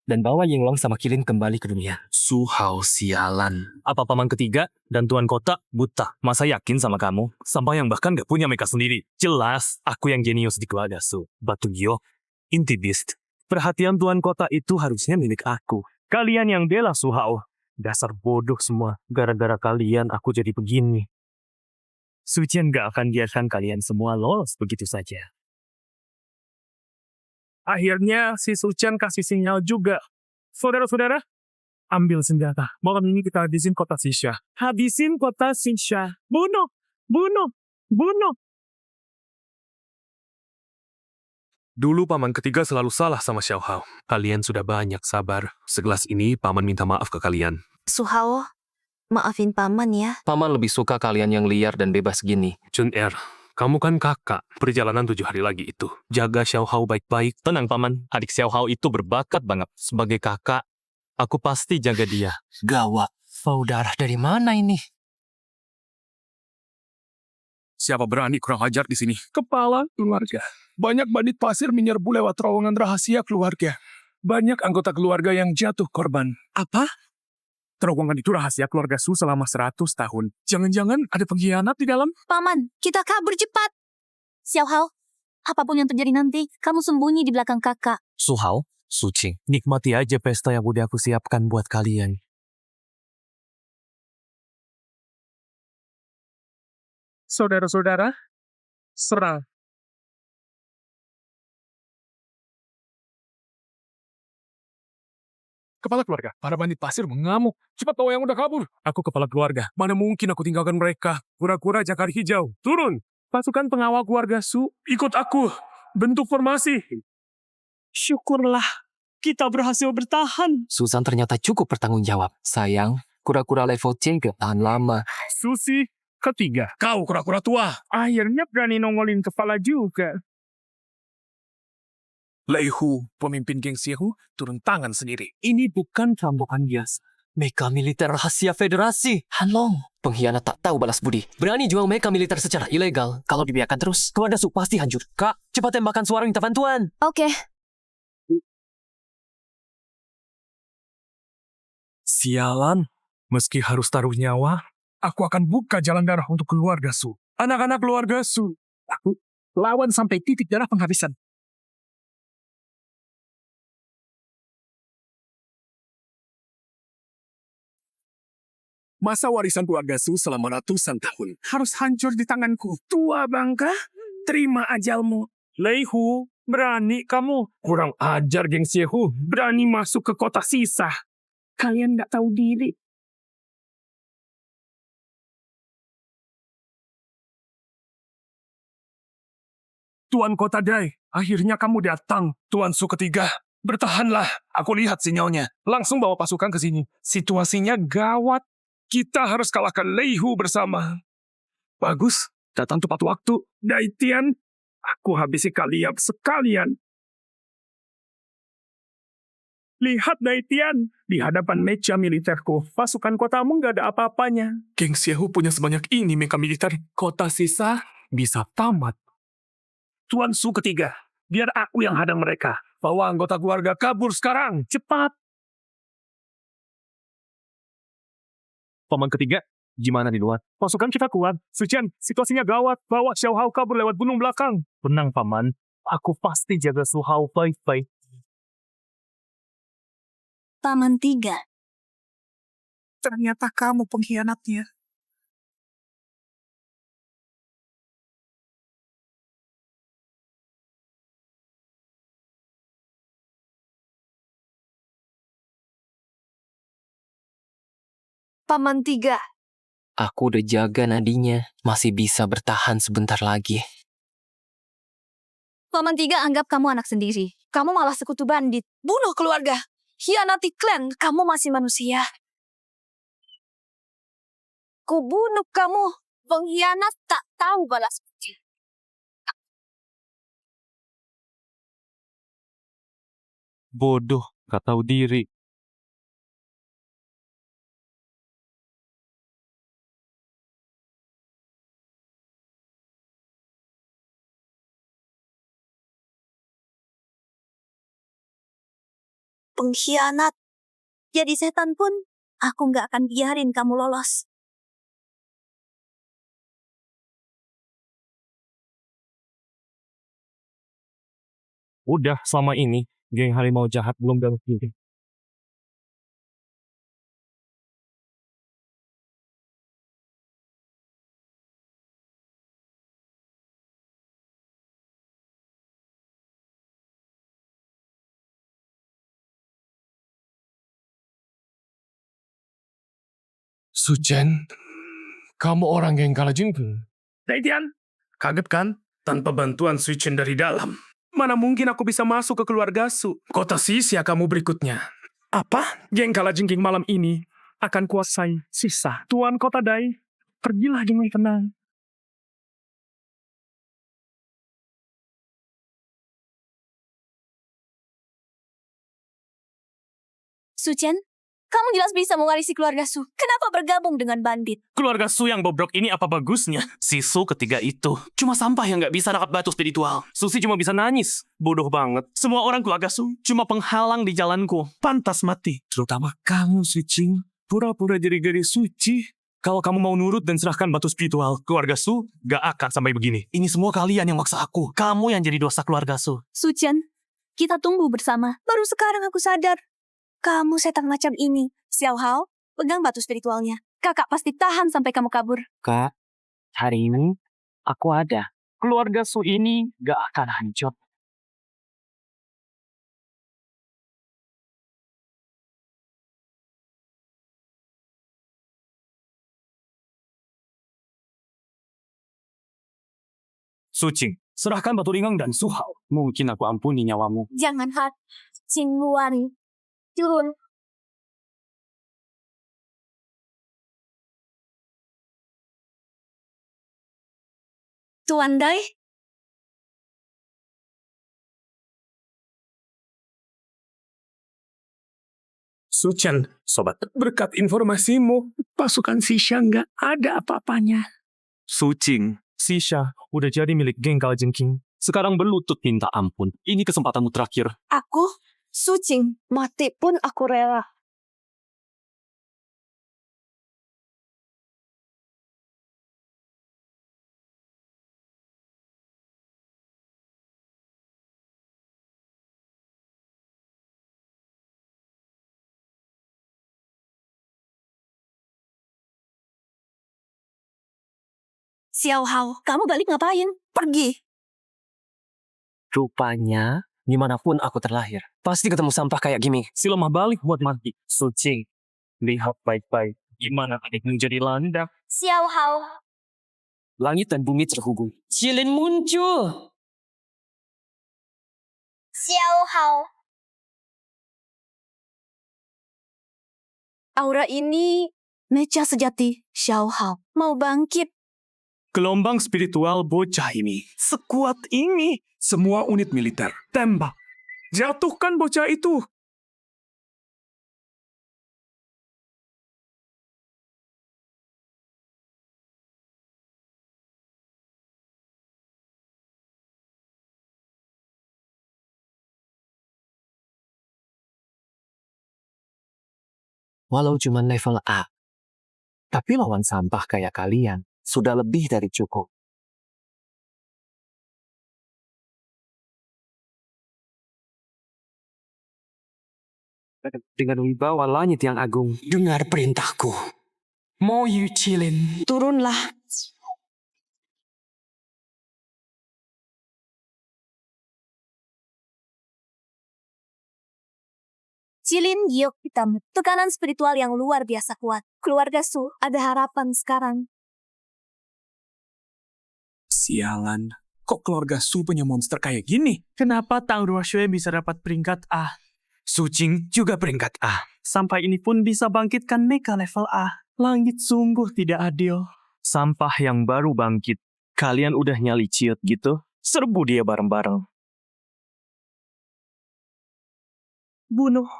Dan bawa Yinglong sama Kilin kembali ke dunia. Su Hao sialan. Apa paman ketiga dan tuan kota buta? Masa yakin sama kamu? Sampai yang bahkan gak punya mecha sendiri. Jelas, aku yang jenius di keluarga Su. Batu giok, inti beast. Perhatian tuan kota itu harusnya milik aku. Kalian yang bela Su Hao, Dasar bodoh semua. Gara-gara kalian aku jadi begini. Sucian gak akan biarkan kalian semua lolos begitu saja. Akhirnya si Sucian kasih sinyal juga. Saudara-saudara, ambil senjata. Malam ini kita habisin kota Sisha. Habisin kota Sisha. Bunuh! Bunuh! Bunuh! Dulu paman ketiga selalu salah sama Xiao Hao. Kalian sudah banyak sabar. Segelas ini paman minta maaf ke kalian. Su Hao, maafin paman ya. Paman lebih suka kalian yang liar dan bebas gini. Chun Er, kamu kan kakak. Perjalanan 7 hari lagi itu. Jaga Xiao Hao baik-baik. Tenang paman, adik Xiao Hao itu berbakat banget. Sebagai kakak, aku pasti jaga dia. Gawat. Saudara dari mana ini? Siapa berani kurang ajar di sini? Kepala keluarga. Banyak bandit pasir menyerbu lewat terowongan rahasia keluarga. Banyak anggota keluarga yang jatuh korban. Apa? Terowongan itu rahasia keluarga Su selama 100 tahun. Jangan-jangan ada pengkhianat di dalam? Paman, kita kabur cepat. Xiao Hao, apapun yang terjadi nanti, kamu sembunyi di belakang kakak. Su Hao, Su Qing, nikmati aja pesta yang udah aku siapkan buat kalian. Saudara-saudara, serang. Kepala keluarga, para bandit pasir mengamuk. Cepat bawa yang udah kabur. Aku kepala keluarga. Mana mungkin aku tinggalkan mereka. Kura-kura jakar hijau. Turun. Pasukan pengawal keluarga Su, ikut aku. Bentuk formasi. Syukurlah, kita berhasil bertahan. Susan ternyata cukup bertanggung jawab. Sayang, kura-kura level C gak tahan lama. Susi ketiga. Kau kura-kura tua. Akhirnya berani nongolin kepala juga. Lei Hu, pemimpin geng Xiehu, turun tangan sendiri. Ini bukan rambukan biasa. Meka militer rahasia federasi. Han Long, pengkhianat tak tahu balas budi. Berani jual meka militer secara ilegal. Kalau dibiarkan terus, keluarga Su pasti hancur. Kak, cepat tembakan suara minta bantuan. Oke. Sialan, meski harus taruh nyawa, aku akan buka jalan darah untuk keluarga Su. Anak-anak keluarga Su. Aku lawan sampai titik darah penghabisan. Masa warisan keluarga Su selama ratusan tahun harus hancur di tanganku. Tua bangka, terima ajalmu. Lei Hu, berani kamu. Kurang ajar geng Xiehu, berani masuk ke kota sisa. Kalian nggak tahu diri. Tuan Kota Dai, akhirnya kamu datang. Tuan Su ketiga, bertahanlah. Aku lihat sinyalnya. Langsung bawa pasukan ke sini. Situasinya gawat. Kita harus kalahkan Lei Hu bersama. Bagus, datang tepat waktu. Dai Tian, aku habisi kalian sekalian. Lihat Dai Tian, di hadapan mecha militerku, pasukan kotamu nggak ada apa-apanya. Geng Xiehu punya sebanyak ini mecha militer. Kota sisa bisa tamat. Tuan Su ketiga, biar aku yang hadang mereka. Bawa anggota keluarga kabur sekarang, cepat. Paman ketiga, gimana di luar? Pasukan kita kuat. Sucian, situasinya gawat. Bawa Xiao Hao kabur lewat gunung belakang. Tenang, Paman. Aku pasti jaga Su Hao baik-baik. Paman tiga. Ternyata kamu pengkhianatnya. Paman tiga. Aku udah jaga nadinya. Masih bisa bertahan sebentar lagi. Paman tiga anggap kamu anak sendiri. Kamu malah sekutu bandit. Bunuh keluarga. Hianati klan. Kamu masih manusia. Ku bunuh kamu. Pengkhianat tak tahu balas budi. Bodoh, gak tahu diri. Pengkhianat. Jadi setan pun, aku nggak akan biarin kamu lolos. Udah, selama ini, geng harimau jahat belum dapat diri. Suchen, kamu orang yang kalah jengking. Daitian, kaget kan? Tanpa bantuan Suchen dari dalam. Mana mungkin aku bisa masuk ke keluarga Su? Kota sisa kamu berikutnya. Apa? Geng kalajengking malam ini akan kuasai sisa. Tuan Kota Dai, pergilah dengan tenang. Suchen, kamu jelas bisa mewarisi keluarga Su. Kenapa bergabung dengan bandit? Keluarga Su yang bobrok ini apa bagusnya? Si Su ketiga itu cuma sampah yang nggak bisa nangkap batu spiritual. Susi cuma bisa nangis. Bodoh banget. Semua orang keluarga Su cuma penghalang di jalanku. Pantas mati. Terutama kamu, Suci. Pura-pura jadi gadis suci. Kalau kamu mau nurut dan serahkan batu spiritual, keluarga Su gak akan sampai begini. Ini semua kalian yang maksa aku. Kamu yang jadi dosa keluarga Su. Suchen, kita tunggu bersama. Baru sekarang aku sadar. Kamu setan macam ini. Xiao Hao, pegang batu spiritualnya. Kakak pasti tahan sampai kamu kabur. Kak, hari ini aku ada. Keluarga Su ini gak akan hancur. Suci, serahkan batu ringan dan Su Hao. Mungkin aku ampuni nyawamu. Jangan hat. Cing Luari. Turun. Tuan Dai, Suchen, sobat, berkat informasimu, pasukan Sisha nggak ada apa-apanya. Suci, Sisha udah jadi milik geng Kalajengking. Sekarang berlutut minta ampun. Ini kesempatanmu terakhir. Aku, Sucing, mati pun aku rela. Xiao Hao, kamu balik ngapain? Pergi. Rupanya, dimanapun aku terlahir, pasti ketemu sampah kayak gini. Si lemah balik buat mati. Suci, lihat baik-baik. Gimana adik menjadi landak? Xiao Hao. Langit dan bumi terhubung. Jilin muncul. Xiao Hao. Aura ini mecha sejati Xiao Hao. Mau bangkit. Gelombang spiritual bocah ini. Sekuat ini. Semua unit militer. Tembak. Jatuhkan bocah itu. Walau cuma level A, tapi lawan sampah kayak kalian sudah lebih dari cukup. Dengan wibawa langit yang agung, Dengar perintahku. Mo Yu Chilin. Turunlah. Jilin Giok Hitam. Tekanan spiritual yang luar biasa kuat. Keluarga Su, ada harapan sekarang. Sialan. Kok keluarga Su punya monster kayak gini? Kenapa Tang Ruoxue bisa dapat peringkat A? Sucing juga peringkat A. Sampai ini pun bisa bangkitkan mecha level A. Langit sungguh tidak adil. Sampah yang baru bangkit. Kalian udah nyali ciut gitu? Serbu dia bareng-bareng. Bunuh.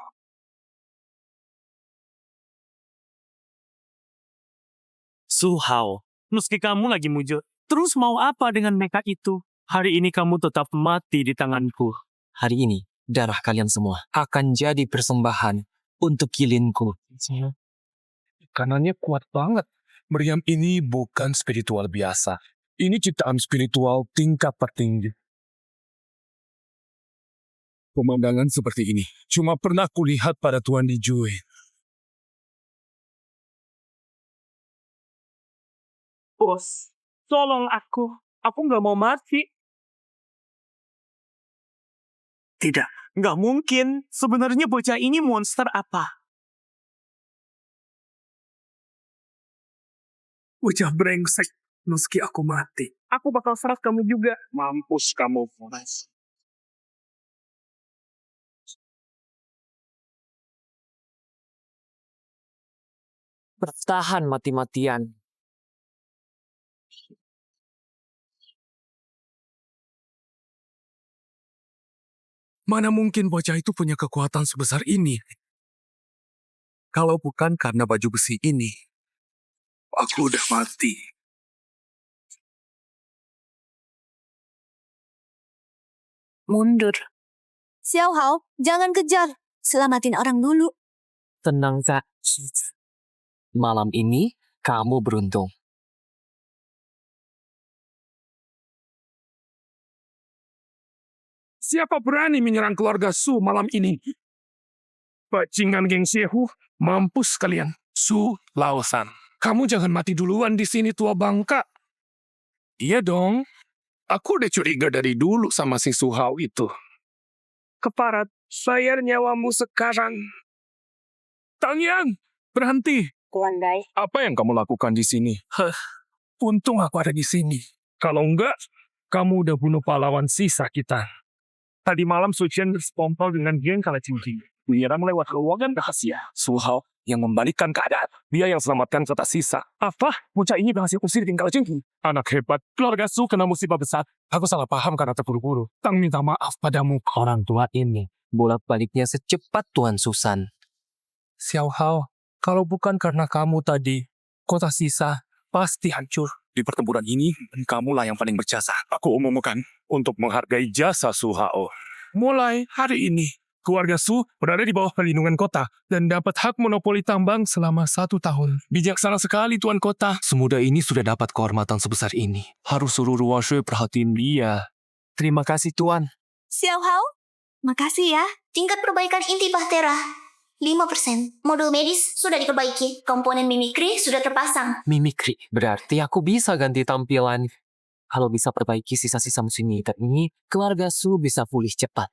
Su Hao, meski kamu lagi mujur, terus mau apa dengan mecha itu? Hari ini kamu tetap mati di tanganku. Hari ini, darah kalian semua akan jadi persembahan untuk kilinku. Kanannya kuat banget. Meriam ini bukan spiritual biasa. Ini ciptaan spiritual tingkat tertinggi. Pemandangan seperti ini cuma pernah kulihat pada Tuan Li Jue. Bos, tolong aku. Aku nggak mau mati. Tidak, nggak mungkin. Sebenarnya bocah ini monster apa? Wajah brengsek, meski aku mati. Aku bakal serang kamu juga. Mampus kamu, Forrest. Bertahan mati-matian. Mana mungkin bocah itu punya kekuatan sebesar ini? Kalau bukan karena baju besi ini, aku udah mati. Mundur. Xiao Hao, jangan kejar. Selamatin orang dulu. Tenang, Kak. Malam ini, kamu beruntung. Siapa berani menyerang keluarga Su malam ini? Bajingan geng Xiehu, mampus kalian. Su Laosan, kamu jangan mati duluan di sini, tua bangka. Iya dong. Aku udah curiga dari dulu sama si Su Hao itu. Keparat, bayar nyawamu sekarang. Tang Yang, berhenti. Tuan Dai. Apa yang kamu lakukan di sini? Untung aku ada di sini. Kalau enggak, kamu udah bunuh pahlawan sisa kita. Tadi malam Sucian bersekongkol dengan geng Kalajengking. Menyerang lewat ruangan rahasia. Su Hao yang membalikkan keadaan. Dia yang selamatkan kota sisa. Apa? Bocah ini berhasil usir geng Kalajengking. Anak hebat. Keluarga Su kena musibah besar. Aku salah paham karena terburu-buru. Tang minta maaf padamu. Orang tua ini bolak-baliknya secepat Tuan Susan. Xiao Hao, kalau bukan karena kamu tadi, kota sisa pasti hancur. Di pertempuran ini, kamulah yang paling berjasa. Aku umumkan untuk menghargai jasa Su Hao. Mulai hari ini, keluarga Su berada di bawah perlindungan kota dan dapat hak monopoli tambang selama 1 tahun. Bijaksana sekali Tuan Kota. Semudah ini sudah dapat kehormatan sebesar ini. Harus suruh Ruoshui perhatiin dia. Terima kasih, Tuan. Xiao Hao, makasih ya. Tingkat perbaikan inti bahtera 5%. Modul medis sudah diperbaiki. Komponen mimikri sudah terpasang. Mimikri. Berarti aku bisa ganti tampilan. Kalau bisa perbaiki sisa-sisa mesin militer ini, keluarga Su bisa pulih cepat.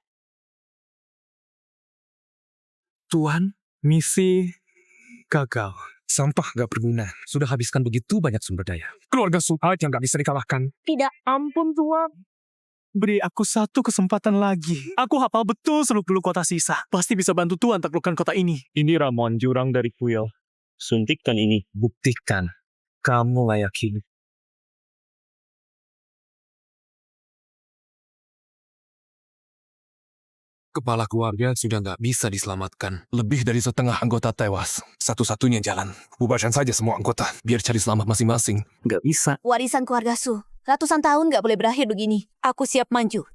Tuan, misi gagal. Sampah gak berguna. Sudah habiskan begitu banyak sumber daya. Keluarga Su aja nggak bisa dikalahkan. Tidak. Ampun Tuan. Beri aku satu kesempatan lagi. Aku hafal betul seluk-beluk kota sisa. Pasti bisa bantu Tuan taklukkan kota ini. Ini ramuan jurang dari kuil. Suntikkan ini. Buktikan. Kamu layak hidup. Kepala keluarga sudah nggak bisa diselamatkan. Lebih dari setengah anggota tewas. Satu-satunya jalan. Bubarkan saja semua anggota. Biar cari selamat masing-masing. Gak bisa. Warisan keluarga Su. Ratusan tahun gak boleh berakhir begini. Aku siap maju.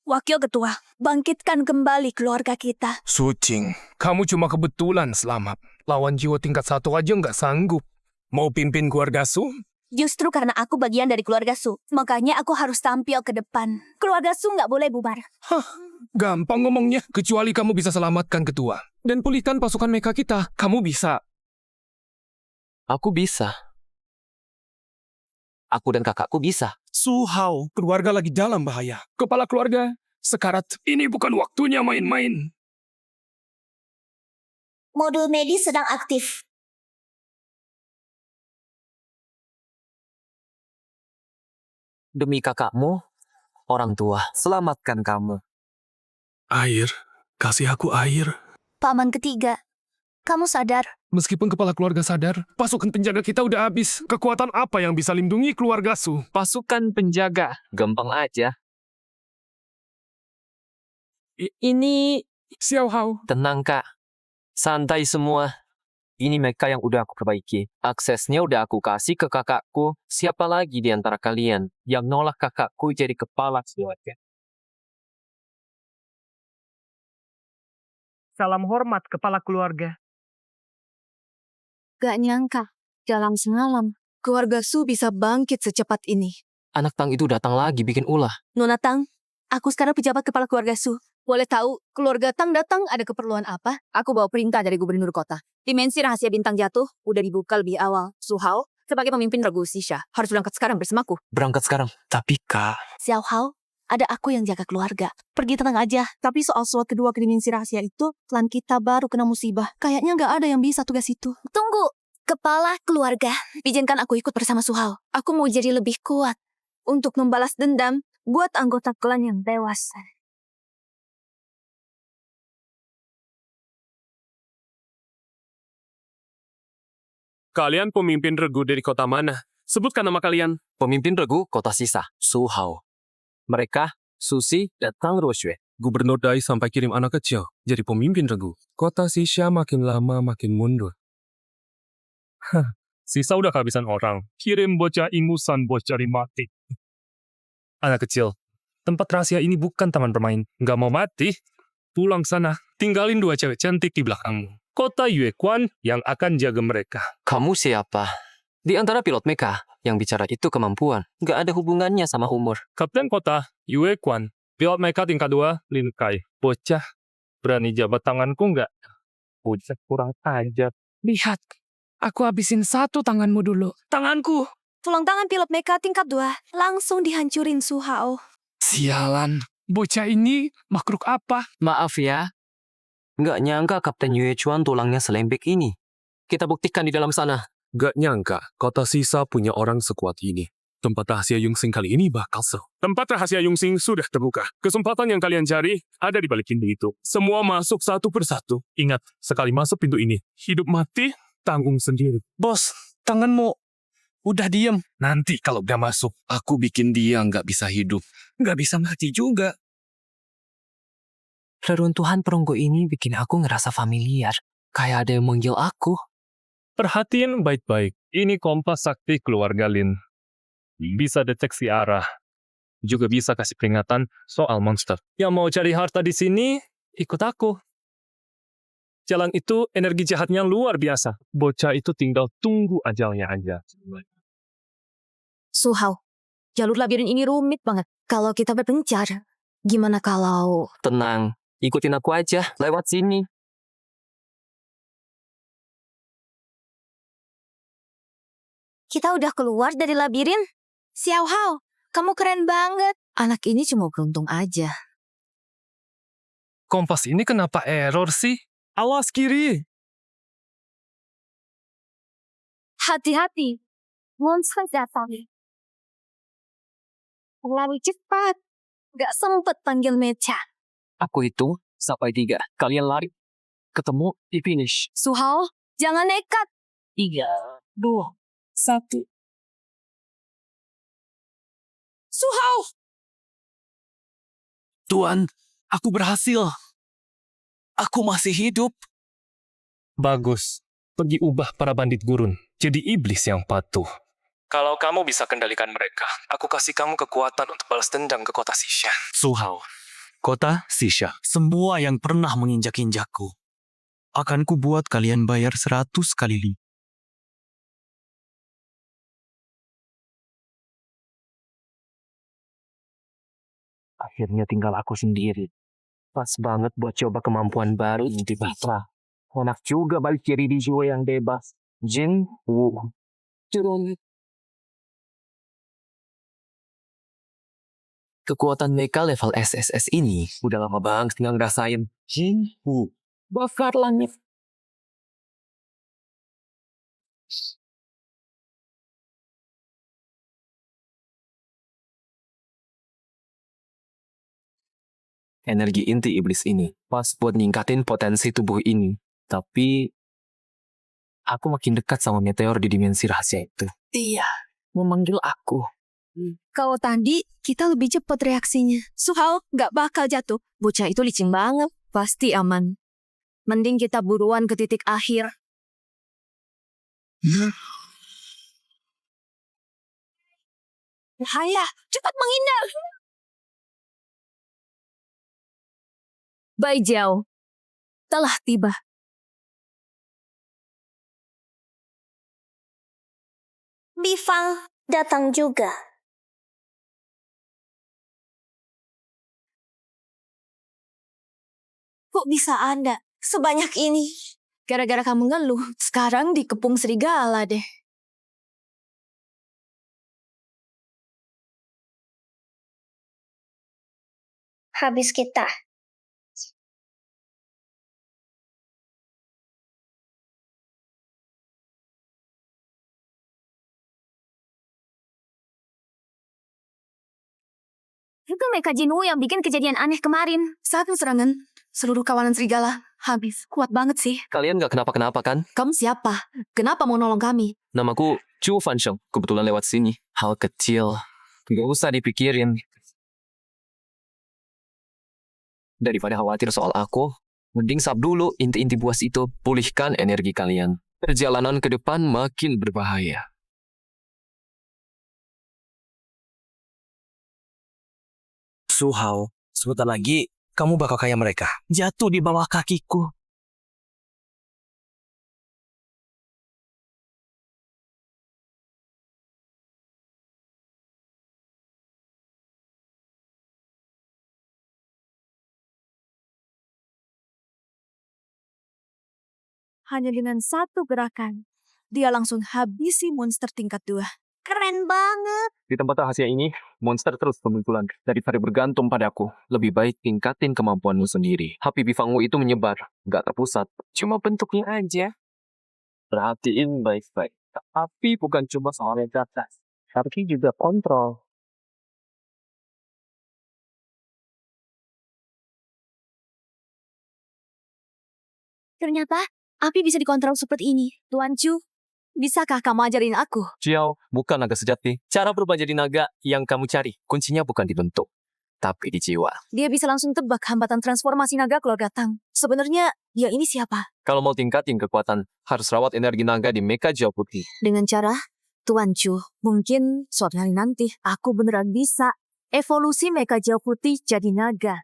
Wakil Ketua, bangkitkan kembali keluarga kita. Sucing, kamu cuma kebetulan selamat. Lawan jiwa tingkat 1 aja nggak sanggup. Mau pimpin keluarga Su? Justru karena aku bagian dari keluarga Su, makanya aku harus tampil ke depan. Keluarga Su gak boleh bubar. Gampang ngomongnya. Kecuali kamu bisa selamatkan ketua. Dan pulihkan pasukan mecha kita. Kamu bisa. Aku bisa. Aku dan kakakku bisa. Su Hao, Keluarga lagi dalam bahaya. Kepala keluarga, sekarat. Ini bukan waktunya main-main. Modul medis sedang aktif. Demi kakakmu, orang tua, selamatkan kamu. Air. Kasih aku air. Paman ketiga, kamu sadar? Meskipun kepala keluarga sadar, pasukan penjaga kita udah habis. Kekuatan apa yang bisa lindungi keluarga Su? Pasukan penjaga, gampang aja. ini... Xiao Hao. Tenang, Kak. Santai semua. Ini mecha yang udah aku perbaiki. Aksesnya udah aku kasih ke kakakku. Siapa lagi di antara kalian yang nolak kakakku jadi kepala keluarga? Salam hormat kepala keluarga. Gak nyangka, dalam semalam, keluarga Su bisa bangkit secepat ini. Anak Tang itu datang lagi bikin ulah. Nona Tang, aku sekarang pejabat kepala keluarga Su. Boleh tahu, keluarga Tang datang ada keperluan apa? Aku bawa perintah dari gubernur kota. Dimensi rahasia bintang jatuh udah dibuka lebih awal. Su Hao, sebagai pemimpin Regu Sisha, harus berangkat sekarang bersamaku. Berangkat sekarang. Tapi, Kak, Xiao Hao, ada aku yang jaga keluarga. Pergi tenang aja. Tapi soal slot kedua ke dimensi rahasia itu, klan kita baru kena musibah. Kayaknya nggak ada yang bisa tugas itu. Tunggu, Kepala keluarga, izinkan aku ikut bersama Suhao. Aku mau jadi lebih kuat. Untuk membalas dendam buat anggota klan yang tewas. Kalian pemimpin regu dari kota mana? Sebutkan nama kalian. Pemimpin regu kota sisa, Su Hao. Mereka, Susi, dan Tang Ruoxue. Gubernur Dai sampai kirim anak kecil jadi pemimpin regu. Kota Sisha makin lama makin mundur. Sisa udah kehabisan orang. Kirim bocah ingusan bos cari mati. Anak kecil, tempat rahasia ini bukan taman bermain. Nggak mau mati? Pulang sana, tinggalin 2 cewek cantik di belakangmu. Kota Yuekuan yang akan jaga mereka. Kamu siapa? Di antara pilot mecha, yang bicara itu kemampuan. Nggak ada hubungannya sama umur. Kapten kota Yuekuan, pilot mecha tingkat 2, Lin Kai. Bocah, berani jabat tanganku nggak? Bocah kurang ajar. Lihat, aku habisin 1 tanganmu dulu. Tanganku. Tulang tangan pilot mecha tingkat 2 langsung dihancurin Suhao. Sialan, bocah ini makhluk apa? Maaf ya. Nggak nyangka Kapten Yuechuan tulangnya selembek ini. Kita buktikan di dalam sana. Gak nyangka, kota Sisa punya orang sekuat ini. Tempat rahasia Yungsing kali ini bakal seru. Tempat rahasia Yungsing sudah terbuka. Kesempatan yang kalian cari ada di balik pintu itu. Semua masuk satu persatu. Ingat, sekali masuk pintu ini, hidup mati tanggung sendiri. Bos, tanganmu udah diem. Nanti kalau udah masuk, aku bikin dia nggak bisa hidup. Nggak bisa mati juga. Reruntuhan perunggu ini bikin aku ngerasa familiar. Kayak ada yang manggil aku. Perhatiin baik-baik. Ini kompas sakti keluarga Lin. Bisa deteksi arah. Juga bisa kasih peringatan soal monster. Yang mau cari harta di sini, ikut aku. Jalan itu energi jahatnya luar biasa. Bocah itu tinggal tunggu ajalnya aja. Suhao, jalur labirin ini rumit banget. Kalau kita berpencar, gimana kalau... Tenang, ikutin aku aja. Lewat sini. Kita udah keluar dari labirin? Xiao Hao, kamu keren banget. Anak ini cuma beruntung aja. Kompas ini kenapa error sih? Awas kiri. Hati-hati. Monster datang. Lari cepat. Gak sempet panggil mecha. Aku itu sampai 3. Kalian lari. Ketemu di finish. Suhao, jangan nekat. 3, 2, 1. Suhao! Tuan, aku berhasil. Aku masih hidup. Bagus. Pergi ubah para bandit gurun jadi iblis yang patuh. Kalau kamu bisa kendalikan mereka, aku kasih kamu kekuatan untuk balas dendam ke kota Sisha. Suhao, kota Sisha. Semua yang pernah menginjak-injakku. Akan kubuat kalian bayar 100 kali lipat. Akhirnya tinggal aku sendiri. Pas banget buat coba kemampuan baru di Batra. Enak juga balik jadi di jiwa yang bebas. Jin Wu. Turun. Kekuatan mecha level SSS ini udah lama banget nggak ngerasain. Jin Wu. Bakar langit. Energi inti iblis ini pas buat ningkatin potensi tubuh ini. Tapi aku makin dekat sama meteor di dimensi rahasia itu. Iya, memanggil aku. Kalau tadi, kita lebih cepat reaksinya. Suhao gak bakal jatuh. Bocah itu licin banget. Pasti aman. Mending kita buruan ke titik akhir. Bahaya, cepat menghindar. Bai Jiao, telah tiba. Bifang datang juga. Kok bisa ada sebanyak ini? Gara-gara kamu ngeluh, sekarang dikepung serigala deh. Habis kita. Itu mereka Jinwoo yang bikin kejadian aneh kemarin. Saat serangan, seluruh kawanan serigala habis. Kuat banget sih. Kalian gak kenapa-kenapa kan? Kamu siapa? Kenapa mau nolong kami? Namaku Chu Fansheng. Kebetulan lewat sini. Hal kecil. Gak usah dipikirin. Daripada khawatir soal aku, mending sab dulu inti-inti buas itu. Pulihkan energi kalian. Perjalanan ke depan makin berbahaya. Su Hao, sebentar lagi kamu bakal kayak mereka. Jatuh di bawah kakiku. Hanya dengan satu gerakan, dia langsung habisi monster tingkat 2. Keren banget. Di tempat rahasia ini, monster terus bermunculan. Daripada bergantung padaku, lebih baik tingkatin kemampuanmu sendiri. Api bifangmu itu menyebar, nggak terpusat. Cuma bentuknya aja. Perhatiin baik-baik. Api bukan cuma soal yang atas, tapi juga kontrol. Ternyata api bisa dikontrol seperti ini. Tuan Chu, bisakah kamu ajarin aku? Ciao, bukan naga sejati. Cara berubah jadi naga yang kamu cari, kuncinya bukan di bentuk, tapi di jiwa. Dia bisa langsung tebak hambatan transformasi naga keluarga Tang. Sebenarnya dia ini siapa? Kalau mau tingkatin kekuatan, harus rawat energi naga di Mecha Jiao Putih. Dengan cara, Tuan Chu, mungkin suatu hari nanti aku beneran bisa evolusi Mecha Jiao Putih jadi naga.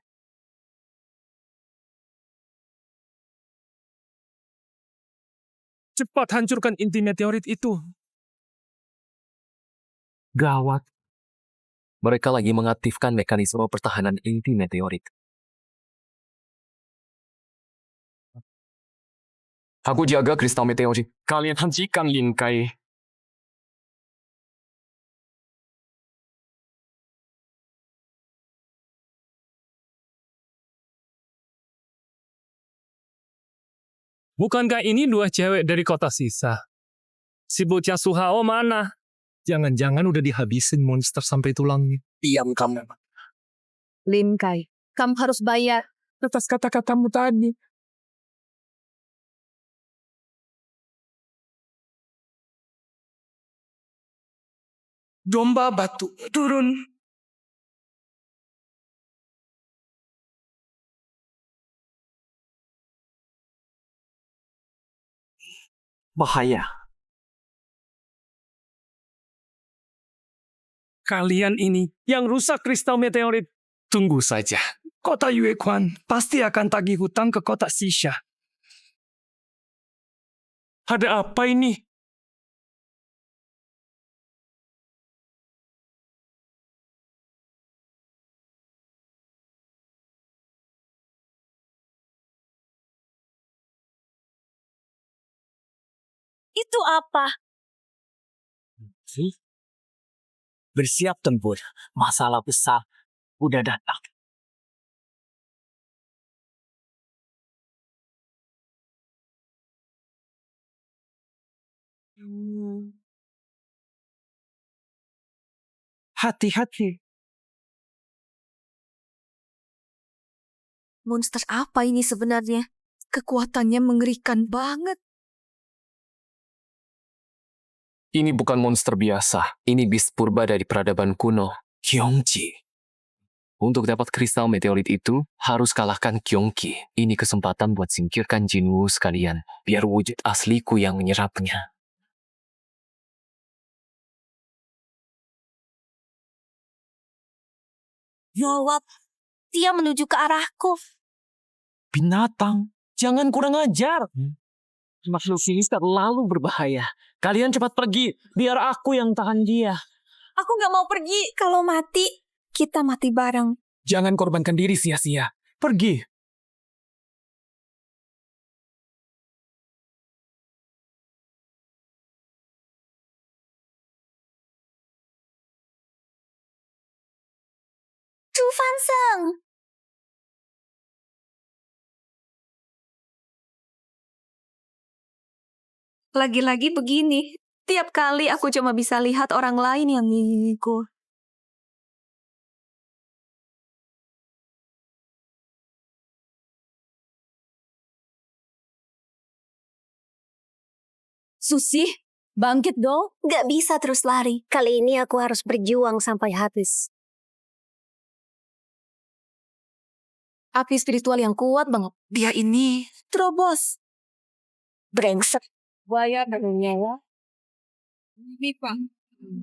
Cepat hancurkan inti meteorit itu. Gawat. Mereka lagi mengaktifkan mekanisme pertahanan inti meteorit. Aku jaga kristal meteorit. Kalian hentikan Lin Kai. Bukankah ini 2 cewek dari kota sisa? Si bocah Su Hao mana? Jangan-jangan udah dihabisin monster sampai tulangnya. Diam kamu. Lin Kai, kamu harus bayar. Atas kata-katamu tadi. Domba batu, turun. Bahaya. Kalian ini yang rusak kristal meteorit. Tunggu saja. Kota Yuekuan pasti akan tagih hutang ke kota Xisha. Ada apa ini? Itu apa? Bersiap tempur. Masalah besar udah datang. Hati-hati. Monster apa ini sebenarnya? Kekuatannya mengerikan banget. Ini bukan monster biasa. Ini bis purba dari peradaban kuno. Kyongji. Untuk dapat kristal meteorit itu, harus kalahkan Kyongki. Ini kesempatan buat singkirkan Jinwoo sekalian. Biar wujud asliku yang menyerapnya. Jawab, dia menuju ke arahku. Binatang. Jangan kurang ajar. Makhluk ini terlalu berbahaya. Kalian cepat pergi. Biar aku yang tahan dia. Aku gak mau pergi. Kalau mati, kita mati bareng. Jangan korbankan diri sia-sia. Pergi. Chu Fanseng. Lagi-lagi begini. Tiap kali aku cuma bisa lihat orang lain yang nginginku. Susi, bangkit dong. Gak bisa terus lari. Kali ini aku harus berjuang sampai habis. Api spiritual yang kuat banget. Dia ini Terobos. Brengsek. Bayar dengan nyawa. Bifang.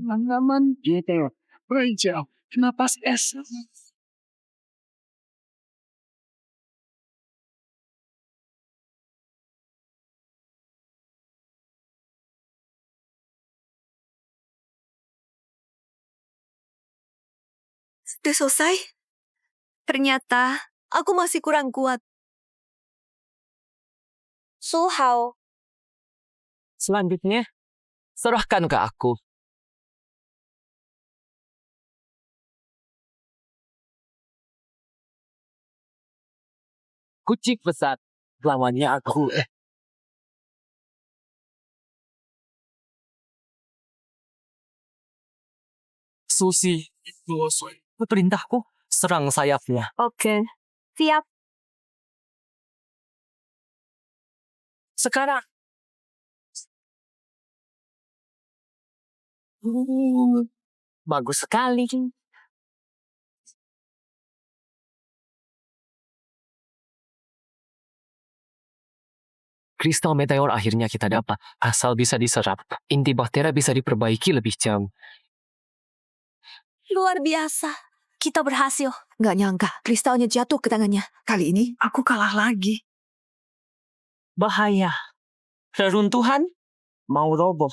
Tanaman gitu. Berjauh. Kenapa es? Sudah selesai? Ternyata aku masih kurang kuat. Su Hao. Selanjutnya, serahkan ke aku. Kucing besar, lawannya aku. Susi, perintahku, serang sayapnya. Oke. Siap. Sekarang. Bagus sekali. Kristal meteor akhirnya kita dapat. Asal bisa diserap, inti bahtera bisa diperbaiki lebih jauh. Luar biasa. Kita berhasil. nggak nyangka kristalnya jatuh ke tangannya. Kali ini Aku kalah lagi. Bahaya. Reruntuhan mau roboh.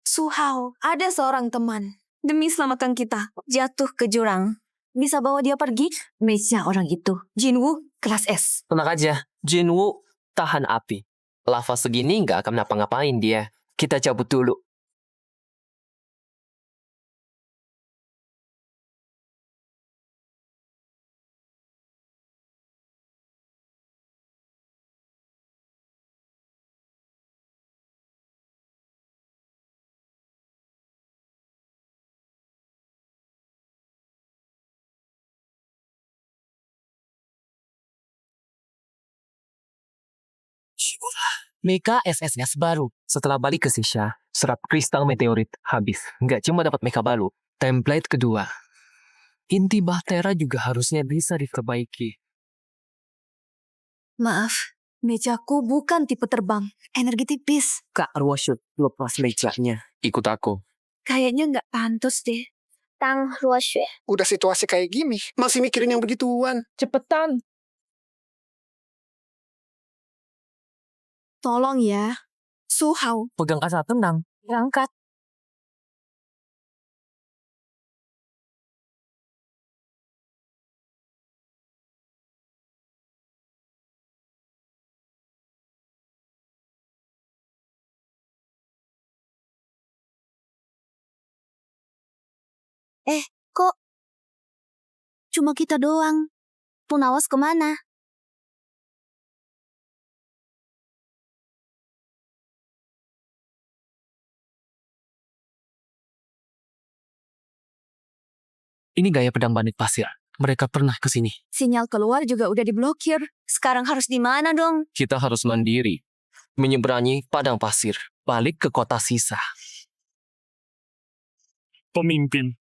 Su Hao, ada seorang teman. Demi selamatkan kita, jatuh ke jurang. Bisa bawa dia pergi? Meisha orang itu. Jinwoo, kelas S. Tenang aja, Jinwoo tahan api. Lava segini nggak akan ngapa-ngapain dia. Kita cabut dulu. Mecha SS gas baru. Setelah balik ke Sisha, serap kristal meteorit habis. Nggak cuma dapat mecha baru. Template kedua. Inti bahtera juga harusnya bisa diperbaiki. Maaf, mejaku bukan tipe terbang. Energi tipis. Kak Ruoshut, lepas mejanya. Ikut aku. Kayaknya nggak pantas deh. Tang Ruoshue. Udah situasi kayak gini, masih mikirin yang begituan. Cepetan. Tolong ya. Su Hao. Pegang kasa tenang. Berangkat. Kok cuma kita doang? Punawas kemana? Ini gaya pedang bandit pasir. Mereka pernah ke sini. Sinyal keluar juga udah diblokir. Sekarang harus di mana dong? Kita harus mandiri. Menyeberangi padang pasir. Balik ke kota Sisa. Pemimpin.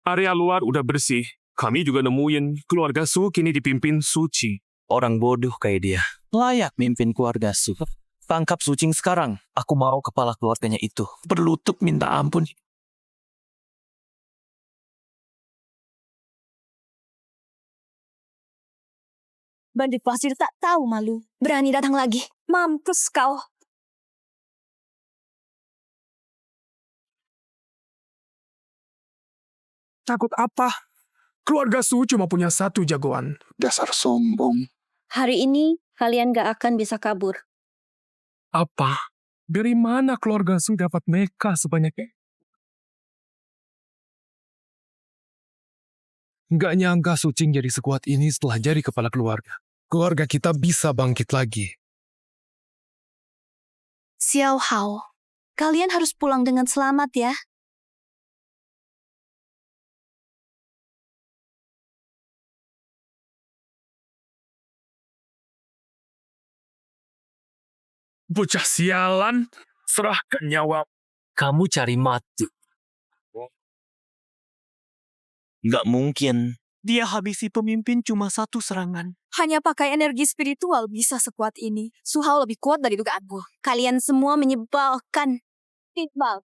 Area luar udah bersih. Kami juga nemuin keluarga Su kini dipimpin Suci. Orang bodoh kayak dia. Layak mimpin keluarga Su. Tangkap Sucing sekarang. Aku mau kepala keluarganya itu. Berlutut minta ampun. Bandit pasir tak tahu malu. Berani datang lagi. Mampus kau. Takut apa? Keluarga Su cuma punya satu jagoan. Dasar sombong. Hari ini kalian gak akan bisa kabur. Apa? Dari mana keluarga Su dapat mecha sebanyak ini? Nggak nyangka Sucing jadi sekuat ini setelah jadi kepala keluarga. Keluarga kita bisa bangkit lagi. Xiao Hao. Kalian harus pulang dengan selamat ya. Bocah sialan, serahkan nyawa. Kamu cari mati. Nggak mungkin. Dia habisi pemimpin cuma satu serangan. Hanya pakai energi spiritual bisa sekuat ini. Su Hao lebih kuat dari dugaanku. Kalian semua menyebalkan. Iqbal,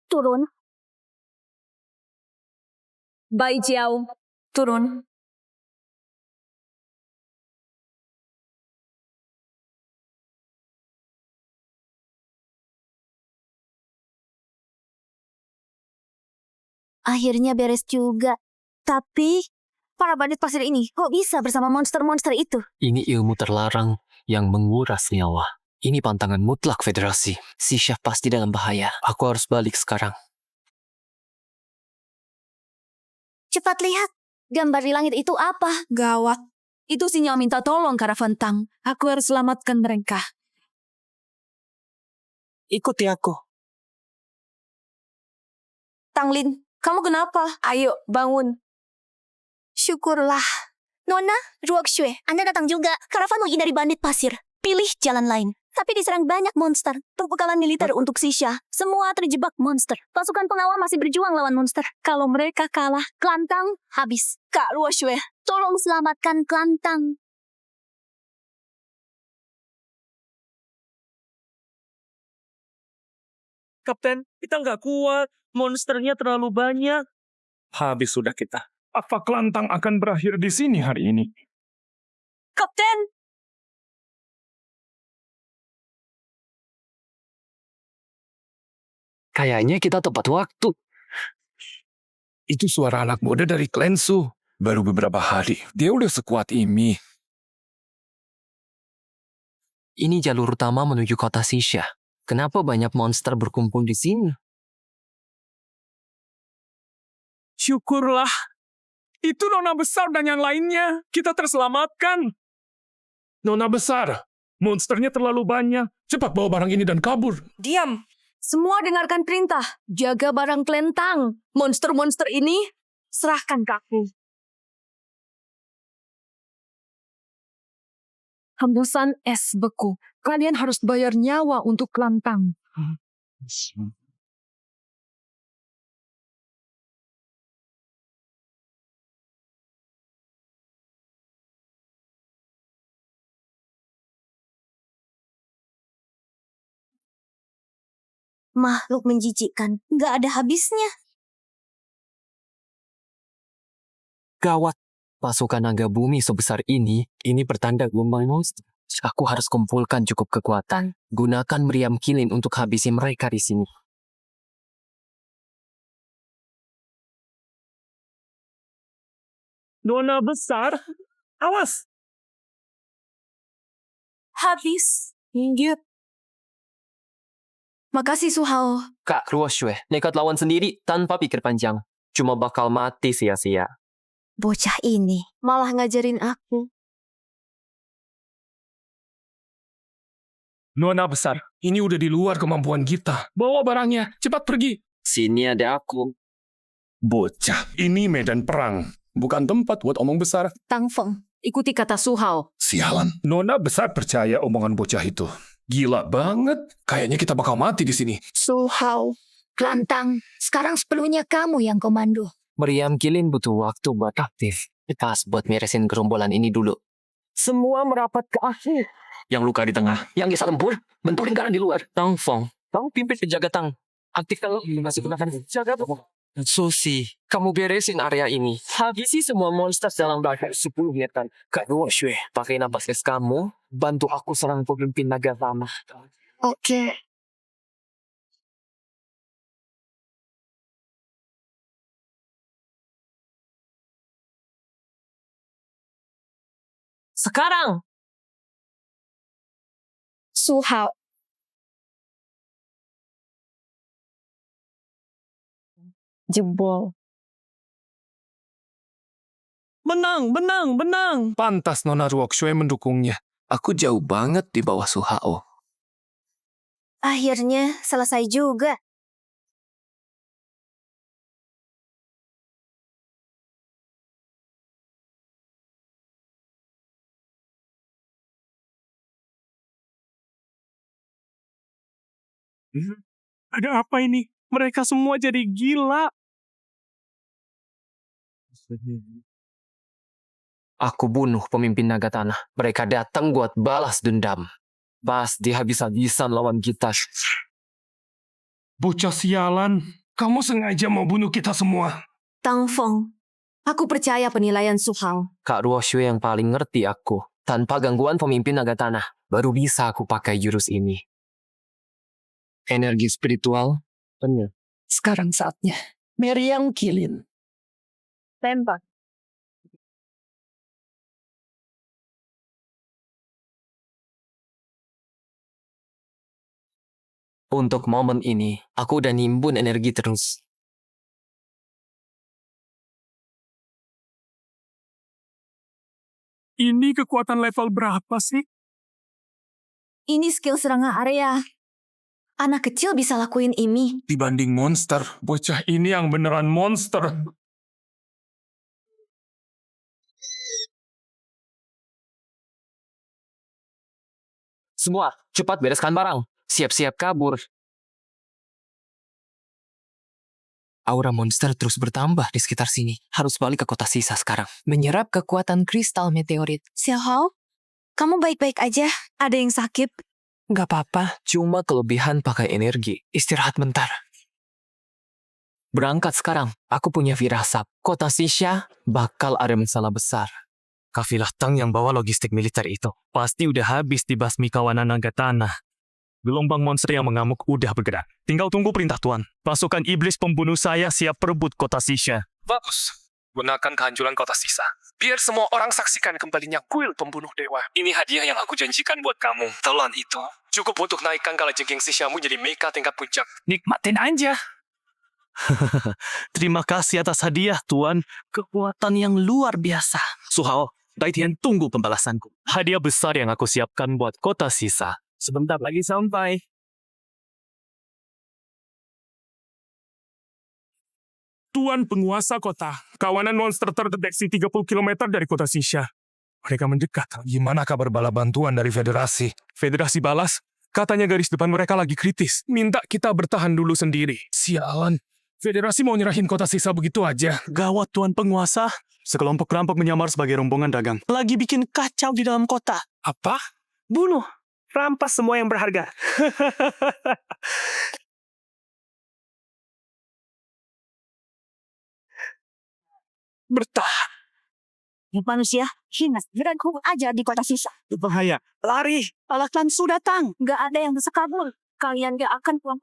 turun. Bai Jiao, turun. Akhirnya beres juga. Tapi, para bandit pasir ini kok bisa bersama monster-monster itu? Ini ilmu terlarang yang menguras nyawa. Ini pantangan mutlak federasi. Si Chef pasti dalam bahaya. Aku harus balik sekarang. Cepat lihat, gambar di langit itu apa? Gawat. Itu sinyal minta tolong Karavan Tang. Aku harus selamatkan mereka. Ikuti aku. Tanglin, kamu kenapa? Ayo, bangun. Syukurlah. Nona, Ruoxue, Anda datang juga. Karavan menghindari bandit pasir. Pilih jalan lain. Tapi diserang banyak monster. Perbekalan militer untuk Sisha. Semua terjebak monster. Pasukan pengawal masih berjuang lawan monster. Kalau mereka kalah, Klantang habis. Kak Ruoxue, Tolong selamatkan Klantang. Kapten, kita nggak kuat. Monsternya terlalu banyak. Habis sudah kita. Apa kelantang akan berakhir di sini hari ini? Kapten! Kayaknya kita tepat waktu. Itu suara anak muda dari klan Su. Baru beberapa hari, dia udah sekuat ini. Ini jalur utama menuju kota Sisha. Kenapa banyak monster berkumpul di sini? Syukurlah. Itu Nona Besar dan yang lainnya. Kita terselamatkan. Nona Besar, monsternya terlalu banyak. Cepat bawa barang ini dan kabur. Diam. Semua dengarkan perintah. Jaga barang Klentang. Monster-monster ini, serahkan ke aku. Hembusan es beku. Kalian harus bayar nyawa untuk Klentang. Makhluk menjijikkan. Nggak ada habisnya. Gawat. Pasukan naga bumi sebesar ini pertanda gelombang monster. Aku harus kumpulkan cukup kekuatan. Gunakan meriam kilin untuk habisi mereka di sini. Nona Besar, awas. Habis. Ingat. Makasih Su Hao. Kak Ruoxue, nekat lawan sendiri tanpa pikir panjang. Cuma bakal mati sia-sia. Bocah ini malah ngajarin aku. Nona Besar, ini udah di luar kemampuan kita. Bawa barangnya, cepat pergi. Sini ada aku. Bocah, ini medan perang. Bukan tempat buat omong besar. Tang Feng, ikuti kata Su Hao. Sialan. Nona Besar percaya omongan bocah itu. Gila banget. Kayaknya kita bakal mati di sini. Su Hao, Klantang, sekarang sepenuhnya kamu yang komando. Meriam kilin butuh waktu buat aktif. Pas buat meresin gerombolan ini dulu. Semua merapat ke akhir. Yang luka di tengah. Yang bisa lembur, bentuk lingkaran di luar. Tang Feng, Tang pimpin penjaga Tang. Aktifkan lo, masih gunakan jaga. Susi, kamu beresin area ini. Habisi semua monster dalam bahaya 10 menit. Kak Ruoxue, pakai napas gas kamu, bantu aku serang pemimpin naga lama. Oke. Sekarang! Su Hao. Jebol. Menang, menang, menang. Pantas Nona Ruoxue mendukungnya. Aku jauh banget di bawah Su Hao. Akhirnya selesai juga. Ada apa ini? Mereka semua jadi gila. Aku bunuh pemimpin naga tanah. Mereka datang buat balas dendam. Pasti habis-habisan lawan kita. Bocah sialan, kamu sengaja mau bunuh kita semua. Tang Feng, aku percaya penilaian Su Hao. Kak Ruoxue yang paling ngerti aku. Tanpa gangguan pemimpin naga tanah, baru bisa aku pakai jurus ini. Energi spiritual, benar. Sekarang saatnya. Meriam Kilin. Tembak. Untuk momen ini, aku udah nimbun energi terus. Ini kekuatan level berapa sih? Ini skill serangan area. Anak kecil bisa lakuin ini. Dibanding monster, bocah ini yang beneran monster. Semua, cepat bereskan barang. Siap-siap kabur. Aura monster terus bertambah di sekitar sini. Harus balik ke kota sisa sekarang. Menyerap kekuatan kristal meteorit. Xiao Hao, kamu baik-baik aja? Ada yang sakit? Gak apa-apa, cuma kelebihan pakai energi. Istirahat bentar. Berangkat sekarang. Aku punya firasat. Kota Sisha bakal ada masalah besar. Kafilah Tang yang bawa logistik militer itu pasti udah habis dibasmi kawanan naga tanah. Gelombang monster yang mengamuk udah bergerak. Tinggal tunggu perintah Tuan. Pasukan iblis pembunuh saya siap perebut kota Sisha. Bagus. Gunakan kehancuran kota sisa. Biar semua orang saksikan kembalinya kuil pembunuh dewa. Ini hadiah yang aku janjikan buat kamu. Telan itu cukup untuk naikkan kalajengking Sishamu jadi mecha tingkat puncak. Nikmatin aja. Terima kasih atas hadiah, Tuan. Kekuatan yang luar biasa. Su Hao, Daitian tunggu pembalasanku. Hadiah besar yang aku siapkan buat kota sisa. Sebentar lagi sampai. Tuan penguasa kota. Kawanan monster terdeteksi 30 km dari kota Sisha. Mereka mendekat. Gimana kabar bala bantuan dari federasi? Federasi balas. Katanya garis depan mereka lagi kritis. Minta kita bertahan dulu sendiri. Sialan. Federasi mau nyerahin kota sisa begitu aja. Gawat, Tuan penguasa. Sekelompok perampok menyamar sebagai rombongan dagang. Lagi bikin kacau di dalam kota. Apa? Bunuh. Rampas semua yang berharga. Bertahan. Manusia, hina berangkung aja di kota sisa. Bahaya. Lari. Alaklan sudah datang. Gak ada yang bisa kabur. Kalian gak akan pulang.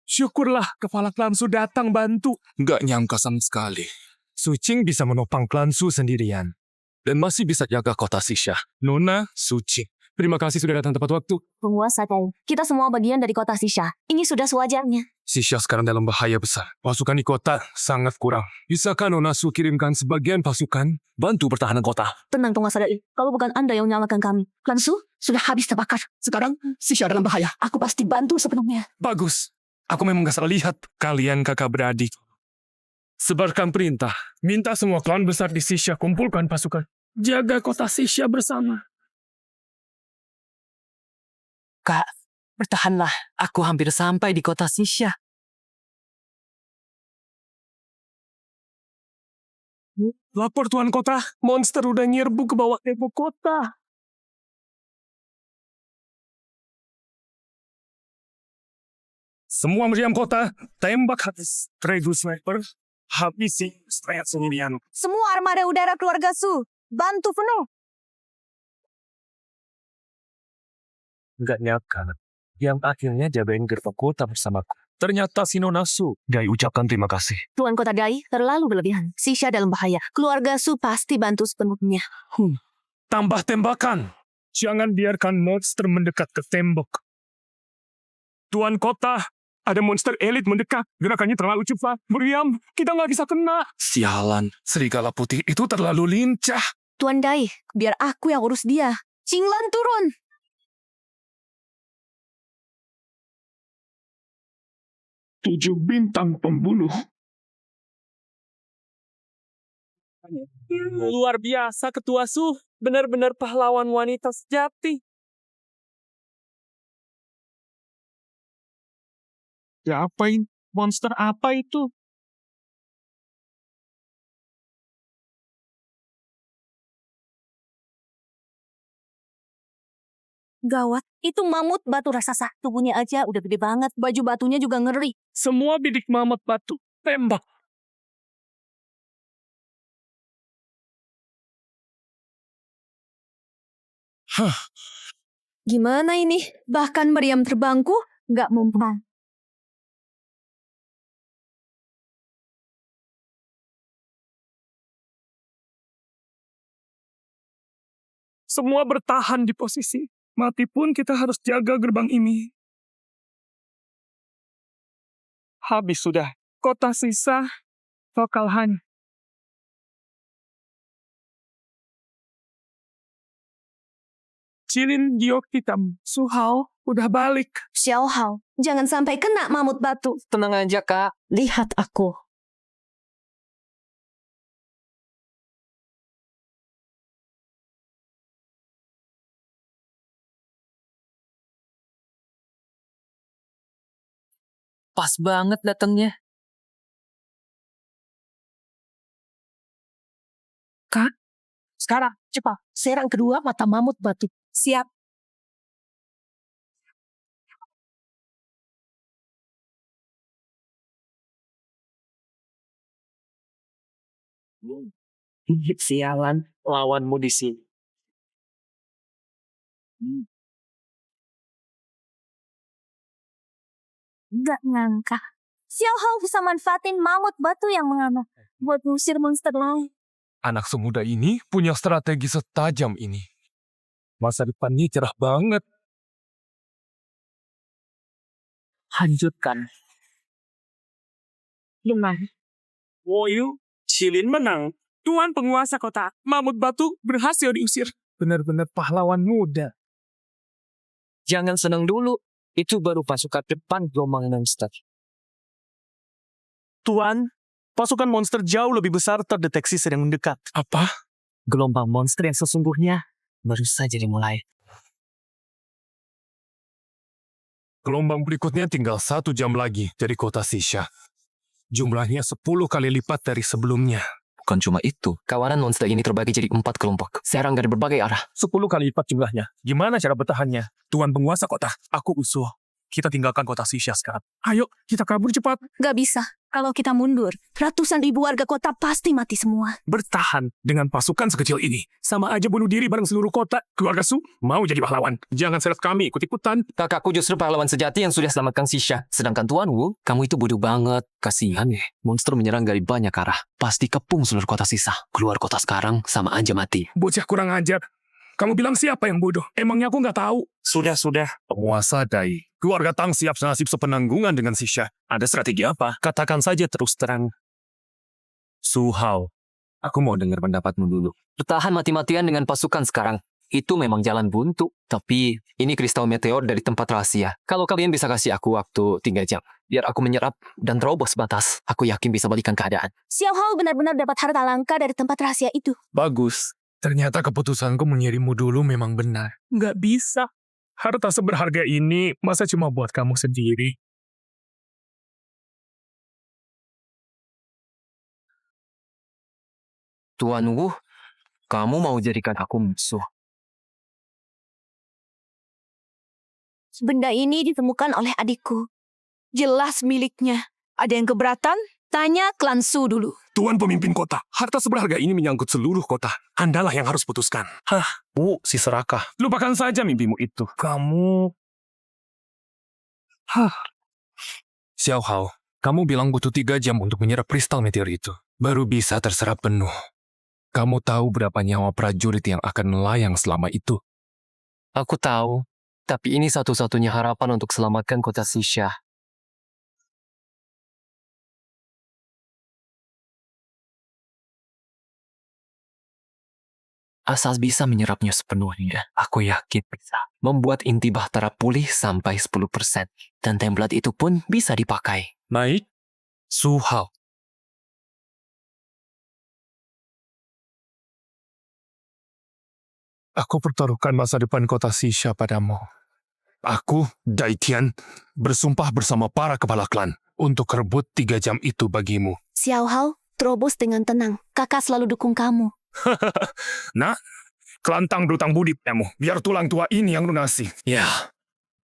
Syukurlah kepala klan Su datang bantu. Gak nyangka sama sekali. Sucing bisa menopang klan Su sendirian. Dan masih bisa jaga kota Sisha. Nona Sucing. Terima kasih sudah datang tepat waktu. Penguasa tahu, kita semua bagian dari kota Sisha. Ini sudah sewajarnya. Sisha sekarang dalam bahaya besar. Pasukan di kota sangat kurang. Bisakah Nona Su kirimkan sebagian pasukan bantu pertahanan kota? Tenang penguasa Dai, kalau bukan Anda yang menyalakan kami. Klan Su sudah habis terbakar. Sekarang Sisha dalam bahaya. Aku pasti bantu sepenuhnya. Bagus. Aku memang gak salah lihat. Kalian kakak beradik. Sebarkan perintah. Minta semua klan besar di Sisha kumpulkan pasukan. Jaga kota Sisha bersama. Kak, bertahanlah. Aku hampir sampai di kota Sisha. Lapor Tuan Kota, monster udah nyerbu ke bawah tembok kota. Semua meriam kota, tembak habis. Tregu sniper, habisi strayat sendirian. Semua armada udara keluarga Su, bantu penuh. Gak nyangka. Yang akhirnya jagain gerbang kota bersamaku. Ternyata si Nona Su. Dai ucapkan terima kasih. Tuan Kota Dai terlalu berlebihan. Sisha dalam bahaya. Keluarga Su pasti bantu sepenuhnya. Tambah tembakan. Jangan biarkan monster mendekat ke tembok. Tuan Kota, ada monster elit mendekat. Gerakannya terlalu cepat. Meriam, kita nggak bisa kena. Sialan. Serigala putih itu terlalu lincah. Tuan Dai, biar aku yang urus dia. Qinglan turun. Tujuh bintang pembunuh. Luar biasa, Ketua Su. Benar-benar pahlawan wanita sejati. Apain? Monster apa itu? Gawat, itu mamut batu raksasa. Tubuhnya aja udah gede banget, baju batunya juga ngeri. Semua bidik mamut batu. Tembak. Gimana ini? Bahkan meriam terbangku nggak mempan. Semua bertahan di posisi. Mati pun kita harus jaga gerbang ini. Habis sudah. Kota sisa bakal hanya. Cilin giok hitam. Suhao udah balik. Xiao Hao, jangan sampai kena mamut batu. Tenang aja, Kak. Lihat aku. Pas banget datangnya. Kak, sekarang cepat serang kedua mata mamut batu. Siap. Sialan, lawanmu di sini. Nggak nyangka. Xiao Hao bisa manfaatin mamut batu yang mengamuk buat ngusir monster lain. Anak semuda ini punya strategi setajam ini. Masa depannya cerah banget. Lanjutkan. Menang. Woyu, Cilin menang. Tuan penguasa kota, mamut batu berhasil diusir. Benar-benar pahlawan muda. Jangan senang dulu. Itu baru pasukan depan gelombang monster. Tuan, pasukan monster jauh lebih besar terdeteksi sedang mendekat. Apa? Gelombang monster yang sesungguhnya baru saja dimulai. Gelombang berikutnya tinggal 1 jam lagi dari kota Sisha. Jumlahnya 10 kali lipat dari sebelumnya. Bukan cuma itu, kawanan monster ini terbagi jadi 4 kelompok. Serang dari berbagai arah. 10 kali lipat jumlahnya. Gimana cara bertahannya? Tuan penguasa kota, aku usul. Kita tinggalkan kota Sisha sekarang. Ayo, kita kabur cepat. Gak bisa. Kalau kita mundur, ratusan ribu warga kota pasti mati semua. Bertahan dengan pasukan sekecil ini. Sama aja bunuh diri bareng seluruh kota. Keluarga Su mau jadi pahlawan. Jangan seret kami ikut-ikutan. Kakakku justru pahlawan sejati yang sudah selamatkan Sisha. Sedangkan Tuan Wu, kamu itu bodoh banget. Kasihan ya. Monster menyerang dari banyak arah. Pasti kepung seluruh kota Sisha. Keluar kota sekarang, sama aja mati. Bocah kurang ajar. Kamu bilang siapa yang bodoh? Emangnya aku nggak tahu? Sudah. Penguasa Dai. Keluarga Tang siap senasib sepenanggungan dengan Sisha. Ada strategi apa? Katakan saja terus terang. Su Hao, aku mau dengar pendapatmu dulu. Bertahan mati-matian dengan pasukan sekarang. Itu memang jalan buntu. Tapi ini kristal meteor dari tempat rahasia. Kalau kalian bisa kasih aku waktu 3 jam. Biar aku menyerap dan terobos batas. Aku yakin bisa balikan keadaan. Xiao Hao benar-benar dapat harta langka dari tempat rahasia itu. Bagus. Ternyata keputusanku mengirimmu dulu memang benar. Nggak bisa. Harta seberharga ini masa cuma buat kamu sendiri? Tuan Wu, kamu mau jadikan aku musuh. Benda ini ditemukan oleh adikku. Jelas miliknya. Ada yang keberatan? Tanya klan Su dulu. Tuan pemimpin kota, harta seberharga ini menyangkut seluruh kota. Andalah yang harus putuskan. Si serakah. Lupakan saja mimpimu itu. Kamu... Xiao Hao, kamu bilang butuh 3 jam untuk menyerap kristal meteor itu. Baru bisa terserap penuh. Kamu tahu berapa nyawa prajurit yang akan melayang selama itu? Aku tahu, tapi ini satu-satunya harapan untuk selamatkan kota Sisha. Asal bisa menyerapnya sepenuhnya, aku yakin bisa membuat inti Bahtera pulih sampai 10%. Dan template itu pun bisa dipakai. Naik, Su Hao. Aku pertaruhkan masa depan kota Sisha padamu. Aku, Daitian, bersumpah bersama para kepala klan untuk rebut 3 jam itu bagimu. Xiao Hao, terobos dengan tenang. Kakak selalu dukung kamu. Nak, kelantang berutang budi padamu. Biar tulang tua ini yang lunasi. Ya,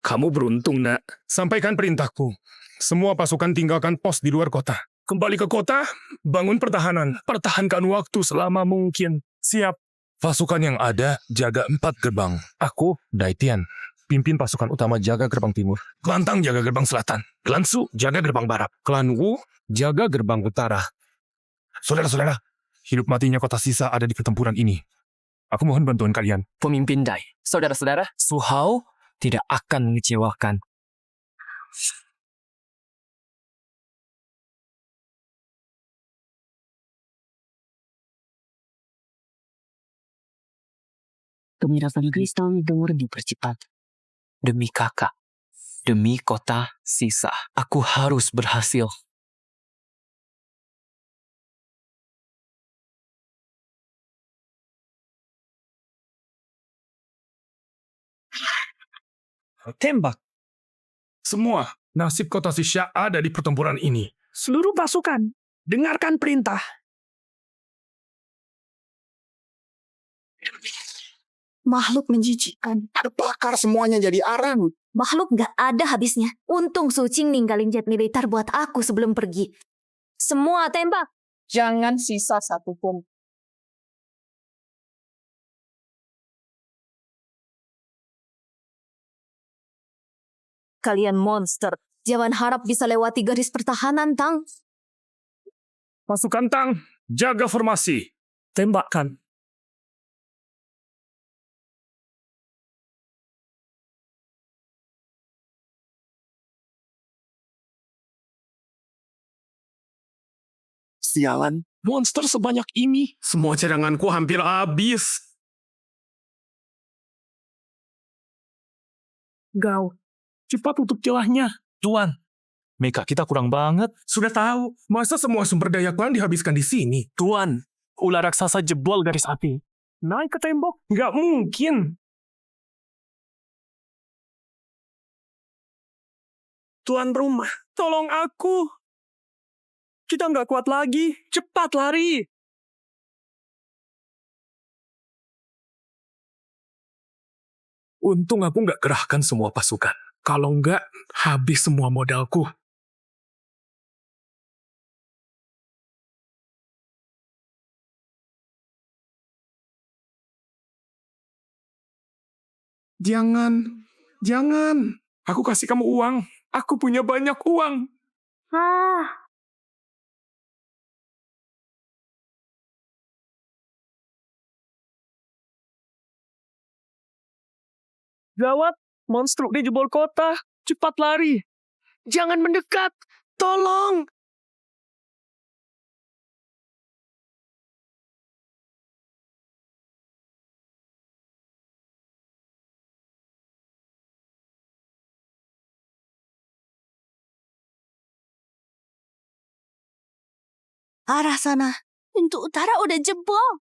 kamu beruntung, nak. Sampaikan perintahku. Semua pasukan tinggalkan pos di luar kota. Kembali ke kota, bangun pertahanan. Pertahankan waktu selama mungkin. Siap. Pasukan yang ada jaga 4 gerbang. Aku, Daitian, pimpin pasukan utama jaga gerbang timur. Kelantang jaga gerbang selatan. Klan Su jaga gerbang barat. Klan Wu jaga gerbang utara. Saudara-saudara, hidup matinya kota Sisa ada di pertempuran ini. Aku mohon bantuan kalian. Pemimpin Dai, saudara-saudara, Su Hao tidak akan mengecewakan. Kemirasan kristal dengar dipercepat. Demi kakak, demi kota Sisa, aku harus berhasil. Tembak. Semua nasib kota Sisha ada di pertempuran ini. Seluruh pasukan, dengarkan perintah. Makhluk menjijikkan. Terbakar semuanya jadi arang. Makhluk gak ada habisnya. Untung Sucing ninggalin jet militer buat aku sebelum pergi. Semua tembak. Jangan sisa satu pun. Kalian monster. Jangan harap bisa lewati garis pertahanan, Tang. Pasukan Tang, jaga formasi. Tembakkan. Sialan, monster sebanyak ini. Semua cadanganku hampir habis. Gao, cepat tutup celahnya. Tuan, meka kita kurang banget. Sudah tahu, masa semua sumber daya klan dihabiskan di sini? Tuan, ular raksasa jebol garis api. Naik ke tembok? Nggak mungkin. Tuan rumah, tolong aku. Kita nggak kuat lagi. Cepat lari. Untung aku nggak kerahkan semua pasukan. Kalau nggak, habis semua modalku. Jangan. Aku kasih kamu uang. Aku punya banyak uang. Gawat, monster di jebol kota. Cepat lari. Jangan mendekat. Tolong. Arah sana. Pintu utara udah jebol.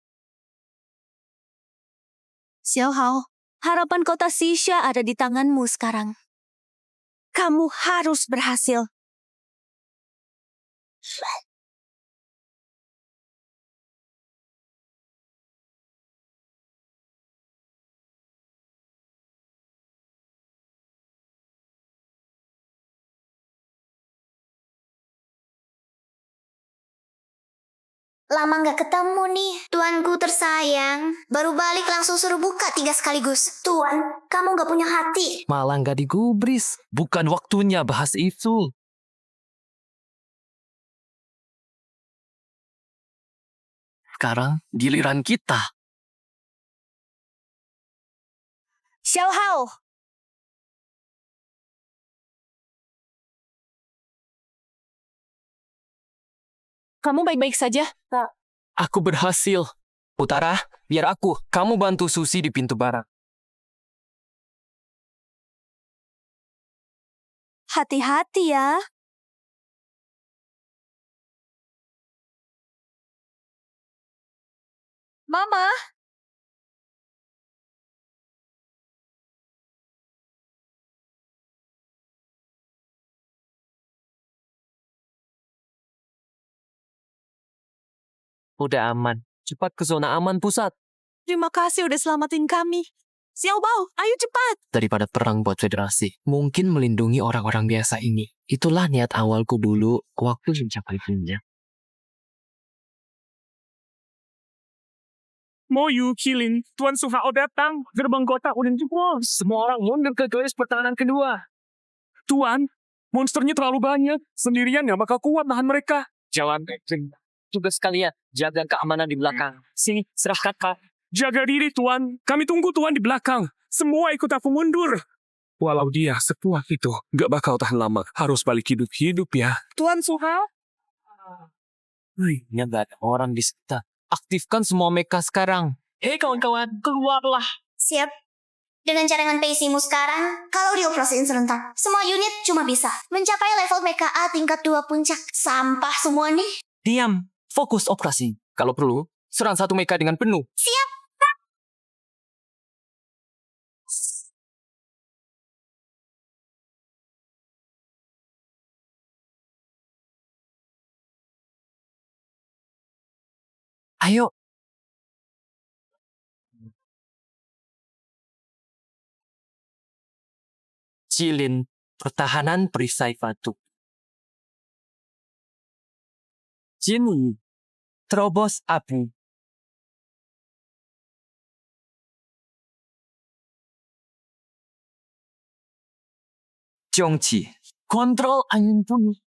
Xiao Hao, harapan kota Sisha ada di tanganmu sekarang. Kamu harus berhasil. Lama nggak ketemu nih, tuanku tersayang. Baru balik langsung suruh buka 3 sekaligus. Tuan, kamu nggak punya hati. Malah nggak digubris. Bukan waktunya bahas itu. Sekarang giliran kita. Xiao Hao, kamu baik-baik saja? Aku berhasil. Utara, biar aku. Kamu bantu Susi di pintu barat. Hati-hati ya. Mama, Udah aman. Cepat ke zona aman pusat. Terima kasih udah selamatin kami. Xiao Bao, ayo cepat. Daripada perang buat federasi, mungkin melindungi orang-orang biasa ini. Itulah niat awalku dulu waktu mencapai puncak. Moyu, Kilin, Tuan Suhao datang. Gerbang kota udah jebol. Semua orang mundur ke garis pertahanan kedua. Tuan, monsternya terlalu banyak. Sendirian nggak bakal kuat nahan mereka. Jalan ekstrim. Tugas kalian, jaga keamanan di belakang. Sini, serahkan Pak. Jaga diri, Tuan. Kami tunggu Tuan di belakang. Semua ikut aku mundur. Walau dia sekuat itu, nggak bakal tahan lama. Harus balik hidup-hidup ya. Tuan Suhao? Ya nggak ada orang di sekitar. Aktifkan semua mecha sekarang. Hei kawan-kawan, keluarlah. Siap. Dengan cadangan PC-mu sekarang, kalau dioperasiin serentak, semua unit cuma bisa mencapai level MKA tingkat 2 puncak. Sampah semua nih. Diam, fokus operasi. Kalau perlu, serang satu mecha dengan penuh. Siap. Ayo. Jilin, pertahanan perisai batu. Jin, terobos api. Zhongqi, kontrol angin bumi.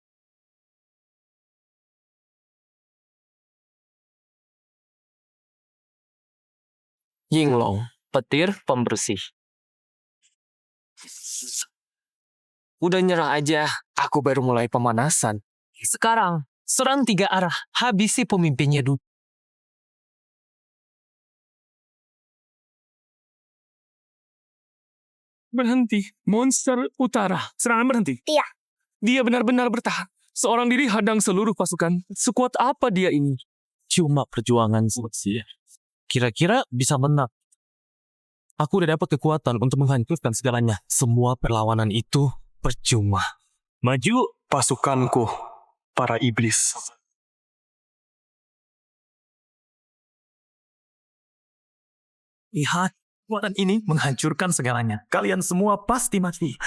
Yinglong, petir pembersih. Udah nyerah aja, aku baru mulai pemanasan. Sekarang, serang 3 arah, habisi pemimpinnya dulu. Berhenti. Monster utara. Serangan berhenti. Iya. Dia benar-benar bertahan. Seorang diri hadang seluruh pasukan. Sekuat apa dia ini? Cuma perjuangan sih. Kira-kira bisa menang. Aku udah dapat kekuatan untuk menghancurkan segalanya. Semua perlawanan itu percuma. Maju pasukanku, para iblis. Lihat, kekuatan ini menghancurkan segalanya. Kalian semua pasti mati.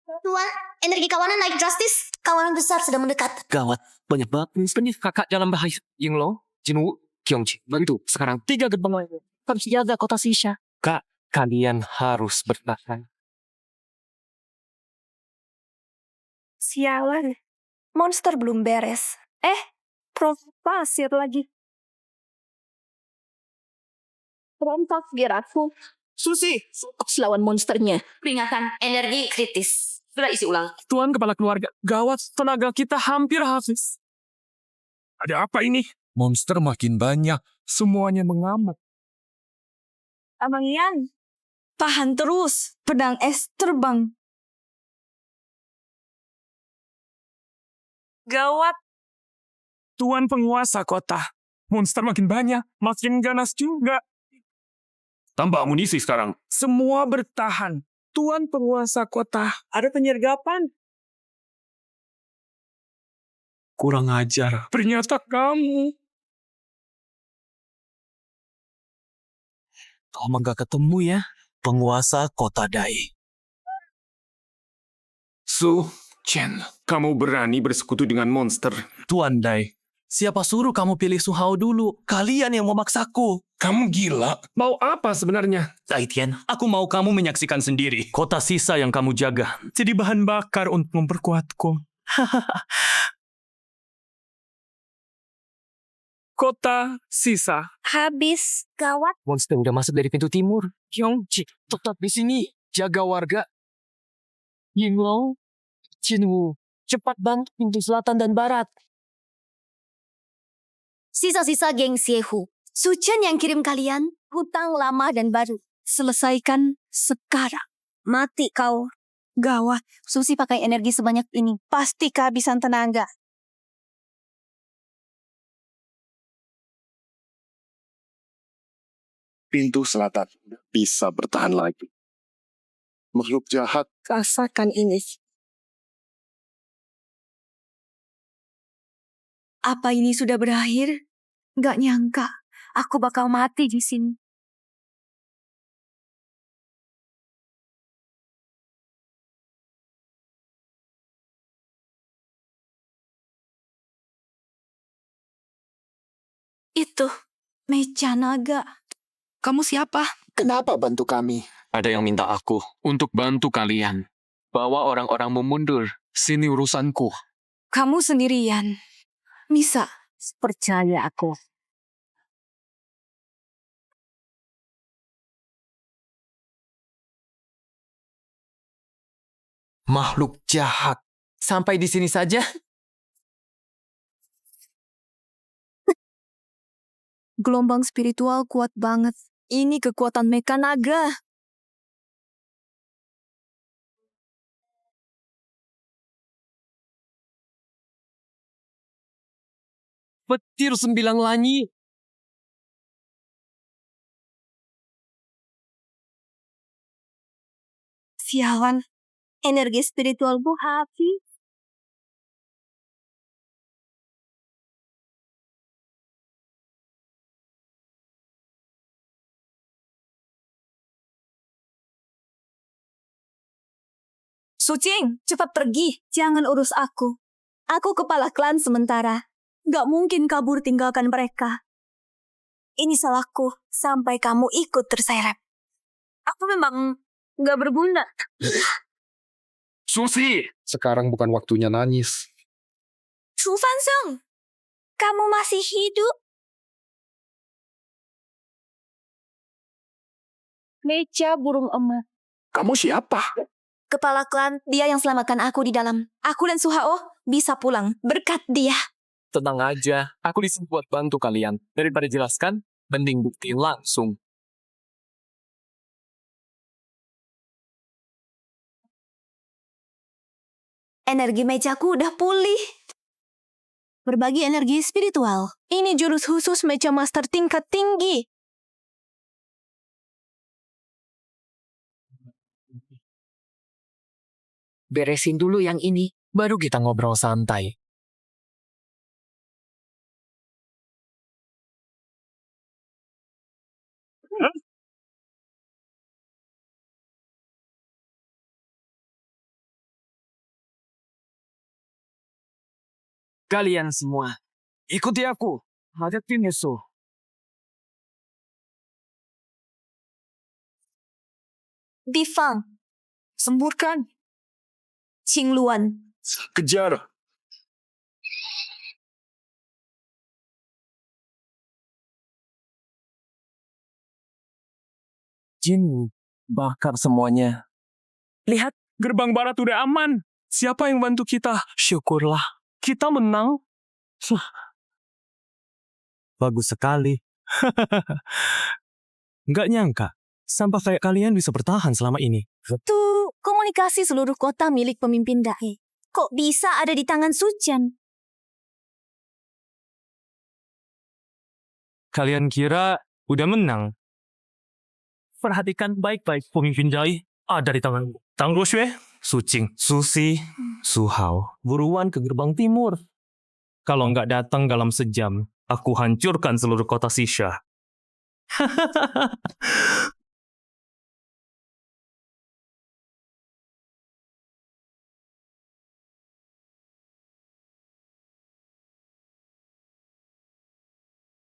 Tuan, energi kawanan naik drastis. Kawanan besar sedang mendekat. Gawat, banyak banget penyuh kakak dalam bahaya. Yinglong, Jinwu, Kyongji, bantu. Sekarang 3 gerbang lain. Harus jaga kota Sisha. Kak, kalian harus bertahan. Sialan. Monster belum beres. Pasir lagi. Berontak biar aku. Susi! Fokus lawan monsternya. Peringatan, energi kritis. Sudah isi ulang. Tuan kepala keluarga, gawat, tenaga kita hampir habis. Ada apa ini? Monster makin banyak. Semuanya mengamuk. Abang Yan, tahan terus. Pedang es terbang. Gawat. Tuan penguasa kota. Monster makin banyak, makin ganas juga. Tambah amunisi sekarang. Semua bertahan. Tuan penguasa kota. Ada penyergapan. Kurang ajar. Ternyata kamu. Lama gak ketemu ya, penguasa kota Dai. Su Chen, kamu berani bersekutu dengan monster. Tuan Dai, siapa suruh kamu pilih Su Hao dulu? Kalian yang memaksaku. Kamu gila. Mau apa sebenarnya? Dai Tian, aku mau kamu menyaksikan sendiri. Kota sisa yang kamu jaga. Jadi bahan bakar untuk memperkuatku. Kota sisa. Habis. Gawat. Monster udah masuk dari pintu timur. Kyongji, tetap di sini. Jaga warga. Yinglong, Jinwu, cepat bantu pintu selatan dan barat. Sisa-sisa geng Siehu. Suchen yang kirim kalian, hutang lama dan baru. Selesaikan sekarang. Mati kau. Gawat. Susi pakai energi sebanyak ini. Pasti kehabisan tenaga. Pintu selatan bisa bertahan lagi. Makhluk jahat. Rasakan ini. Apa ini sudah berakhir? Gak nyangka aku bakal mati di sini. Itu meja naga. Kamu siapa? Kenapa bantu kami? Ada yang minta aku untuk bantu kalian. Bawa orang-orangmu mundur. Sini urusanku. Kamu sendirian. Bisa. Percaya aku. Makhluk jahat. Sampai di sini saja? Gelombang spiritual kuat banget. Ini kekuatan Mecha Naga. Petir sembilang langit. Sialan. Energi spiritualku habis. Sucing, cepat pergi. Jangan urus aku. Aku kepala klan sementara. Gak mungkin kabur tinggalkan mereka. Ini salahku sampai kamu ikut terseret. Aku memang gak berguna. Susi! Sekarang bukan waktunya nangis. Chu Fanseng, kamu masih hidup? Meja burung emas. Kamu siapa? Kepala klan, dia yang selamatkan aku di dalam. Aku dan Suhao bisa pulang berkat dia. Tenang aja, aku di sini buat bantu kalian. Daripada jelaskan, mending buktiin langsung. Energi mejaku udah pulih. Berbagi energi spiritual. Ini jurus khusus meja master tingkat tinggi. Beresin dulu yang ini, baru kita ngobrol santai. Kalian semua, ikuti aku. Hadapi musuh. Bifang, Semburkan. Qingluan. Kejar. Jin, bakar semuanya. Lihat, gerbang barat udah aman. Siapa yang bantu kita? Syukurlah. Kita menang. Bagus sekali. Nggak nyangka, sampah kayak kalian bisa bertahan selama ini. Tuh, komunikasi seluruh kota milik pemimpin Dai. Kok bisa ada di tangan Sucian? Kalian kira udah menang? Perhatikan baik-baik pemimpin Dai ada di tanganmu. Tang Ruoxue, Sucing, Susi, Suhao, buruan ke gerbang timur. Kalau nggak datang dalam sejam, aku hancurkan seluruh kota Xisha.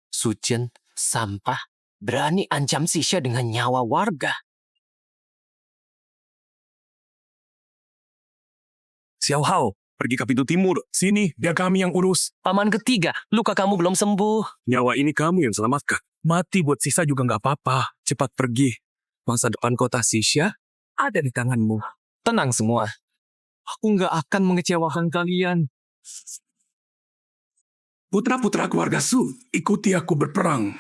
Sucian, sampah, berani ancam Xisha dengan nyawa warga. Xiao Hao, pergi ke pintu timur. Sini, biar kami yang urus. Paman ketiga, luka kamu belum sembuh. Nyawa ini kamu yang selamatkan. Mati buat sisa juga nggak apa-apa. Cepat pergi. Masa depan kota Xisha ada di tanganmu. Tenang semua. Aku nggak akan mengecewakan kalian. Putra-putra keluarga Su, ikuti aku berperang.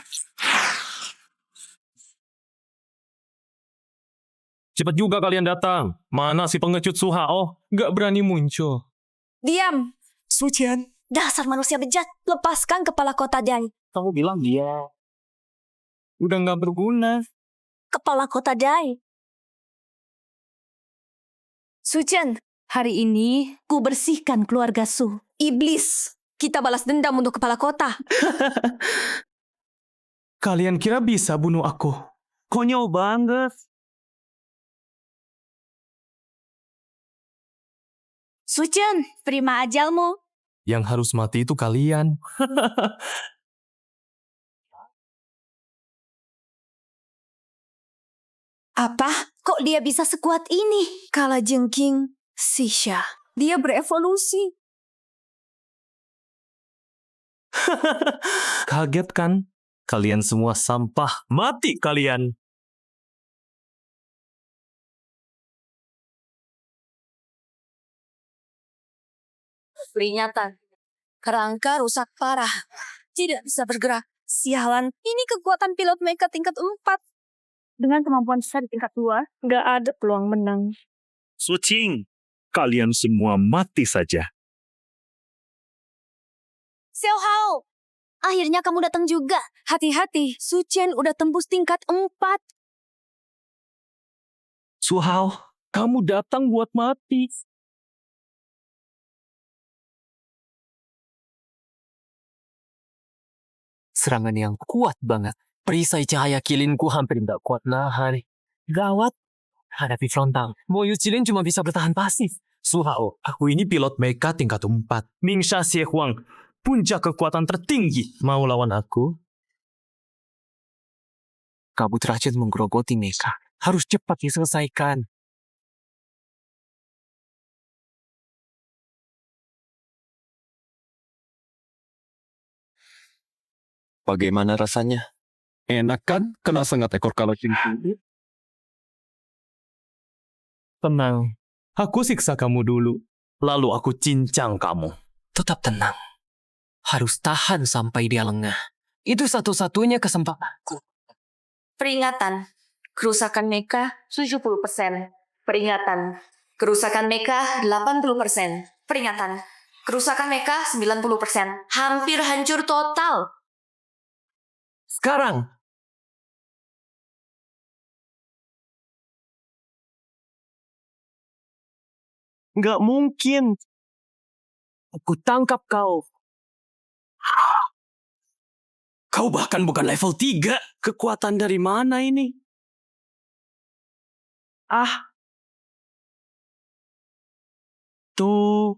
Cepat juga kalian datang. Mana si pengecut Suhao? Nggak berani muncul. Diam. Sucian. Dasar manusia bejat. Lepaskan kepala kota Dai. Kamu bilang dia Udah nggak berguna. Kepala kota Dai. Sucian, hari ini Ku bersihkan keluarga Su. Iblis. Kita balas dendam untuk kepala kota. Kalian kira bisa bunuh aku? Konyol banget. Sucen, terima ajalmu. Yang harus mati itu kalian. Apa? Kok dia bisa sekuat ini? Kala jengking Sisha. Dia berevolusi. Kaget kan? Kalian semua sampah. Mati kalian. Peringatan. Kerangka rusak parah. Tidak bisa bergerak. Sialan, ini kekuatan pilot mecha tingkat 4. Dengan kemampuan sisa di tingkat 2, nggak ada peluang menang. Sucing, kalian semua mati saja. Xiao Hao, akhirnya kamu datang juga. Hati-hati, Su Chen udah tembus tingkat 4. Su Hao, kamu datang buat mati. Serangan yang kuat banget. Perisai cahaya kilinku hampir tidak kuat nahan. Gawat. Hadapi frontal. Moyu Cilin cuma bisa bertahan pasif. Su Hao, aku ini pilot mecha tingkat 4. Mingsha Xie Huang, puncak kekuatan tertinggi. Mau lawan aku? Kabut racun menggerogoti mecha. Harus cepat diselesaikan. Bagaimana rasanya? Enak kan? Kena sengat ekor kalajeng. Tenang. Aku siksa kamu dulu. Lalu aku cincang kamu. Tetap tenang. Harus tahan sampai dia lengah. Itu satu-satunya kesempatanku. Peringatan. Kerusakan mecha 70%. Peringatan. Kerusakan mecha 80%. Peringatan. Kerusakan mecha 90%. Hampir hancur total. Sekarang. Nggak mungkin. Aku tangkap kau. Kau bahkan bukan level 3. Kekuatan dari mana ini? Ah. Tuh.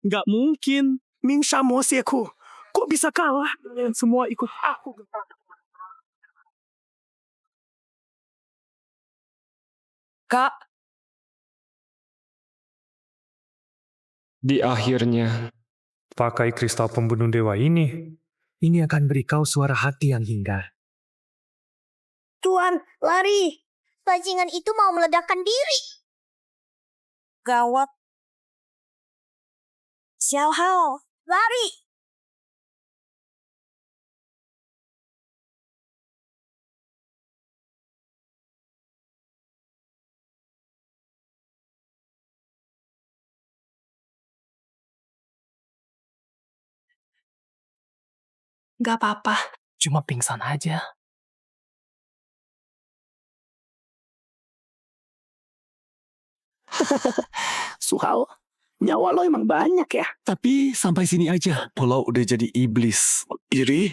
Nggak mungkin. Mingsha Mosieku. Kok bisa kalah? Semua ikut aku. Kak, Di akhirnya, Pakai kristal pembunuh dewa ini. Ini akan beri kau suara hati yang hingga. Tuan, lari. Bajingan itu mau meledakkan diri. Gawat. Xiao Hao, lari. Gak apa-apa. Cuma pingsan aja. Su Hao, nyawa lo emang banyak ya. Tapi sampai sini aja. Lo udah jadi iblis. Iri?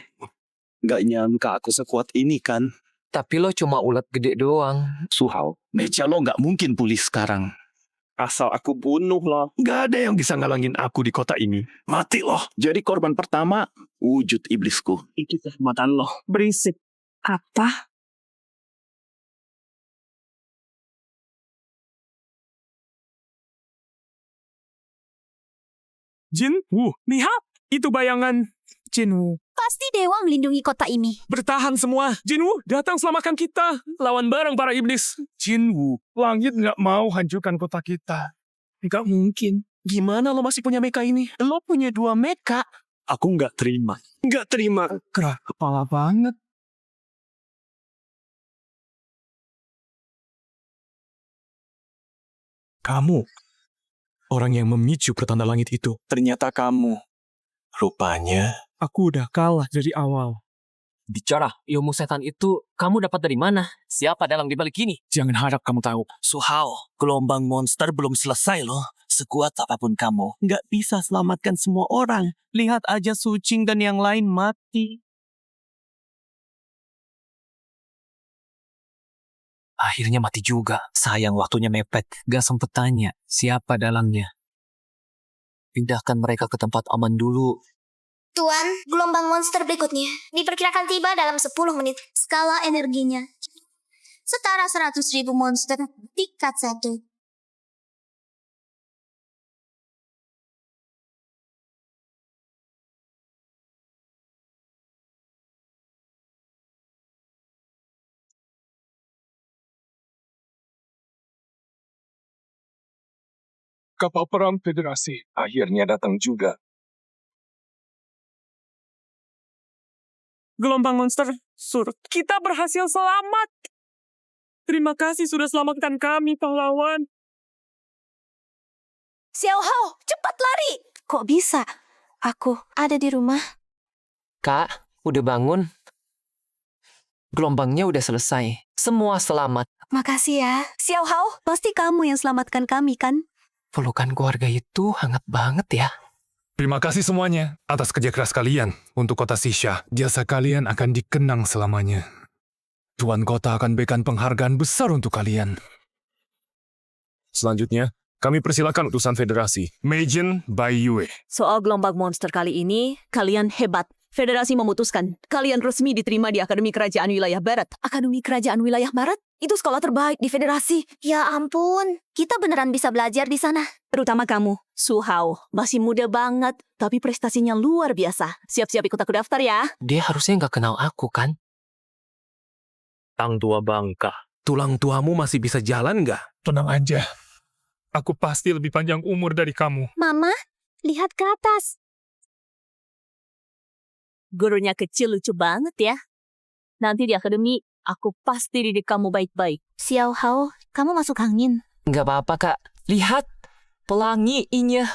Gak nyangka aku sekuat ini kan. Tapi lo cuma ulat gede doang. Su Hao, meja lo gak mungkin pulih sekarang. Asal aku bunuh lo. Gak ada yang bisa ngalangin aku di kota ini. Mati lo. Jadi korban pertama, wujud iblisku. Itu kesempatan lo. Berisik. Apa? Jin Woo, lihat. Itu bayangan Jin Woo. Pasti dewa melindungi kota ini. Bertahan semua. Jin Woo, datang selamatkan kita. Lawan bareng para iblis. Jin Woo, langit gak mau hancurkan kota kita. Gak mungkin. Gimana lo masih punya mecha ini? Lo punya 2 mecha. Aku gak terima. Gak terima. Keras kepala banget. Kamu. Orang yang memicu pertanda langit itu. Ternyata kamu. Rupanya, Aku udah kalah dari awal. Bicara, ilmu setan itu kamu dapat dari mana? Siapa dalang di balik ini? Jangan harap kamu tahu. Suhao, gelombang monster belum selesai loh. Sekuat apapun kamu, nggak bisa selamatkan semua orang. Lihat aja Sucing dan yang lain mati. Akhirnya mati juga. Sayang waktunya mepet. Gak sempet tanya siapa dalangnya. Pindahkan mereka ke tempat aman dulu. Tuan, gelombang monster berikutnya diperkirakan tiba dalam 10 menit. Skala energinya setara 100.000 monster tingkat 1. Kapal perang Federasi akhirnya datang juga. Gelombang monster, Sur. Kita berhasil selamat. Terima kasih sudah selamatkan kami, pahlawan. Xiao Hao, cepat lari! Kok bisa? Aku ada di rumah. Kak, udah bangun? Gelombangnya udah selesai. Semua selamat. Makasih ya. Xiao Hao, pasti kamu yang selamatkan kami kan? Pelukan keluarga itu hangat banget ya. Terima kasih semuanya atas kerja keras kalian untuk kota Sisha. Jasa kalian akan dikenang selamanya. Tuan kota akan berikan penghargaan besar untuk kalian. Selanjutnya, kami persilakan utusan federasi. Meijin Bai Yue. Soal gelombang monster kali ini, kalian hebat. Federasi memutuskan, kalian resmi diterima di Akademi Kerajaan Wilayah Barat. Akademi Kerajaan Wilayah Barat? Itu sekolah terbaik di federasi. Ya ampun, kita beneran bisa belajar di sana. Terutama kamu, Suhao. Masih muda banget, tapi prestasinya luar biasa. Siap-siap ikut aku daftar ya. Dia harusnya nggak kenal aku kan? Tang tua bangka. Tulang tuamu masih bisa jalan nggak? Tenang aja. Aku pasti lebih panjang umur dari kamu. Mama, lihat ke atas. Gurunya kecil lucu banget ya. Nanti di akademi, aku pasti didik kamu baik-baik. Xiao Hao, kamu masuk angin. Nggak apa-apa, Kak. Lihat, pelangi inya.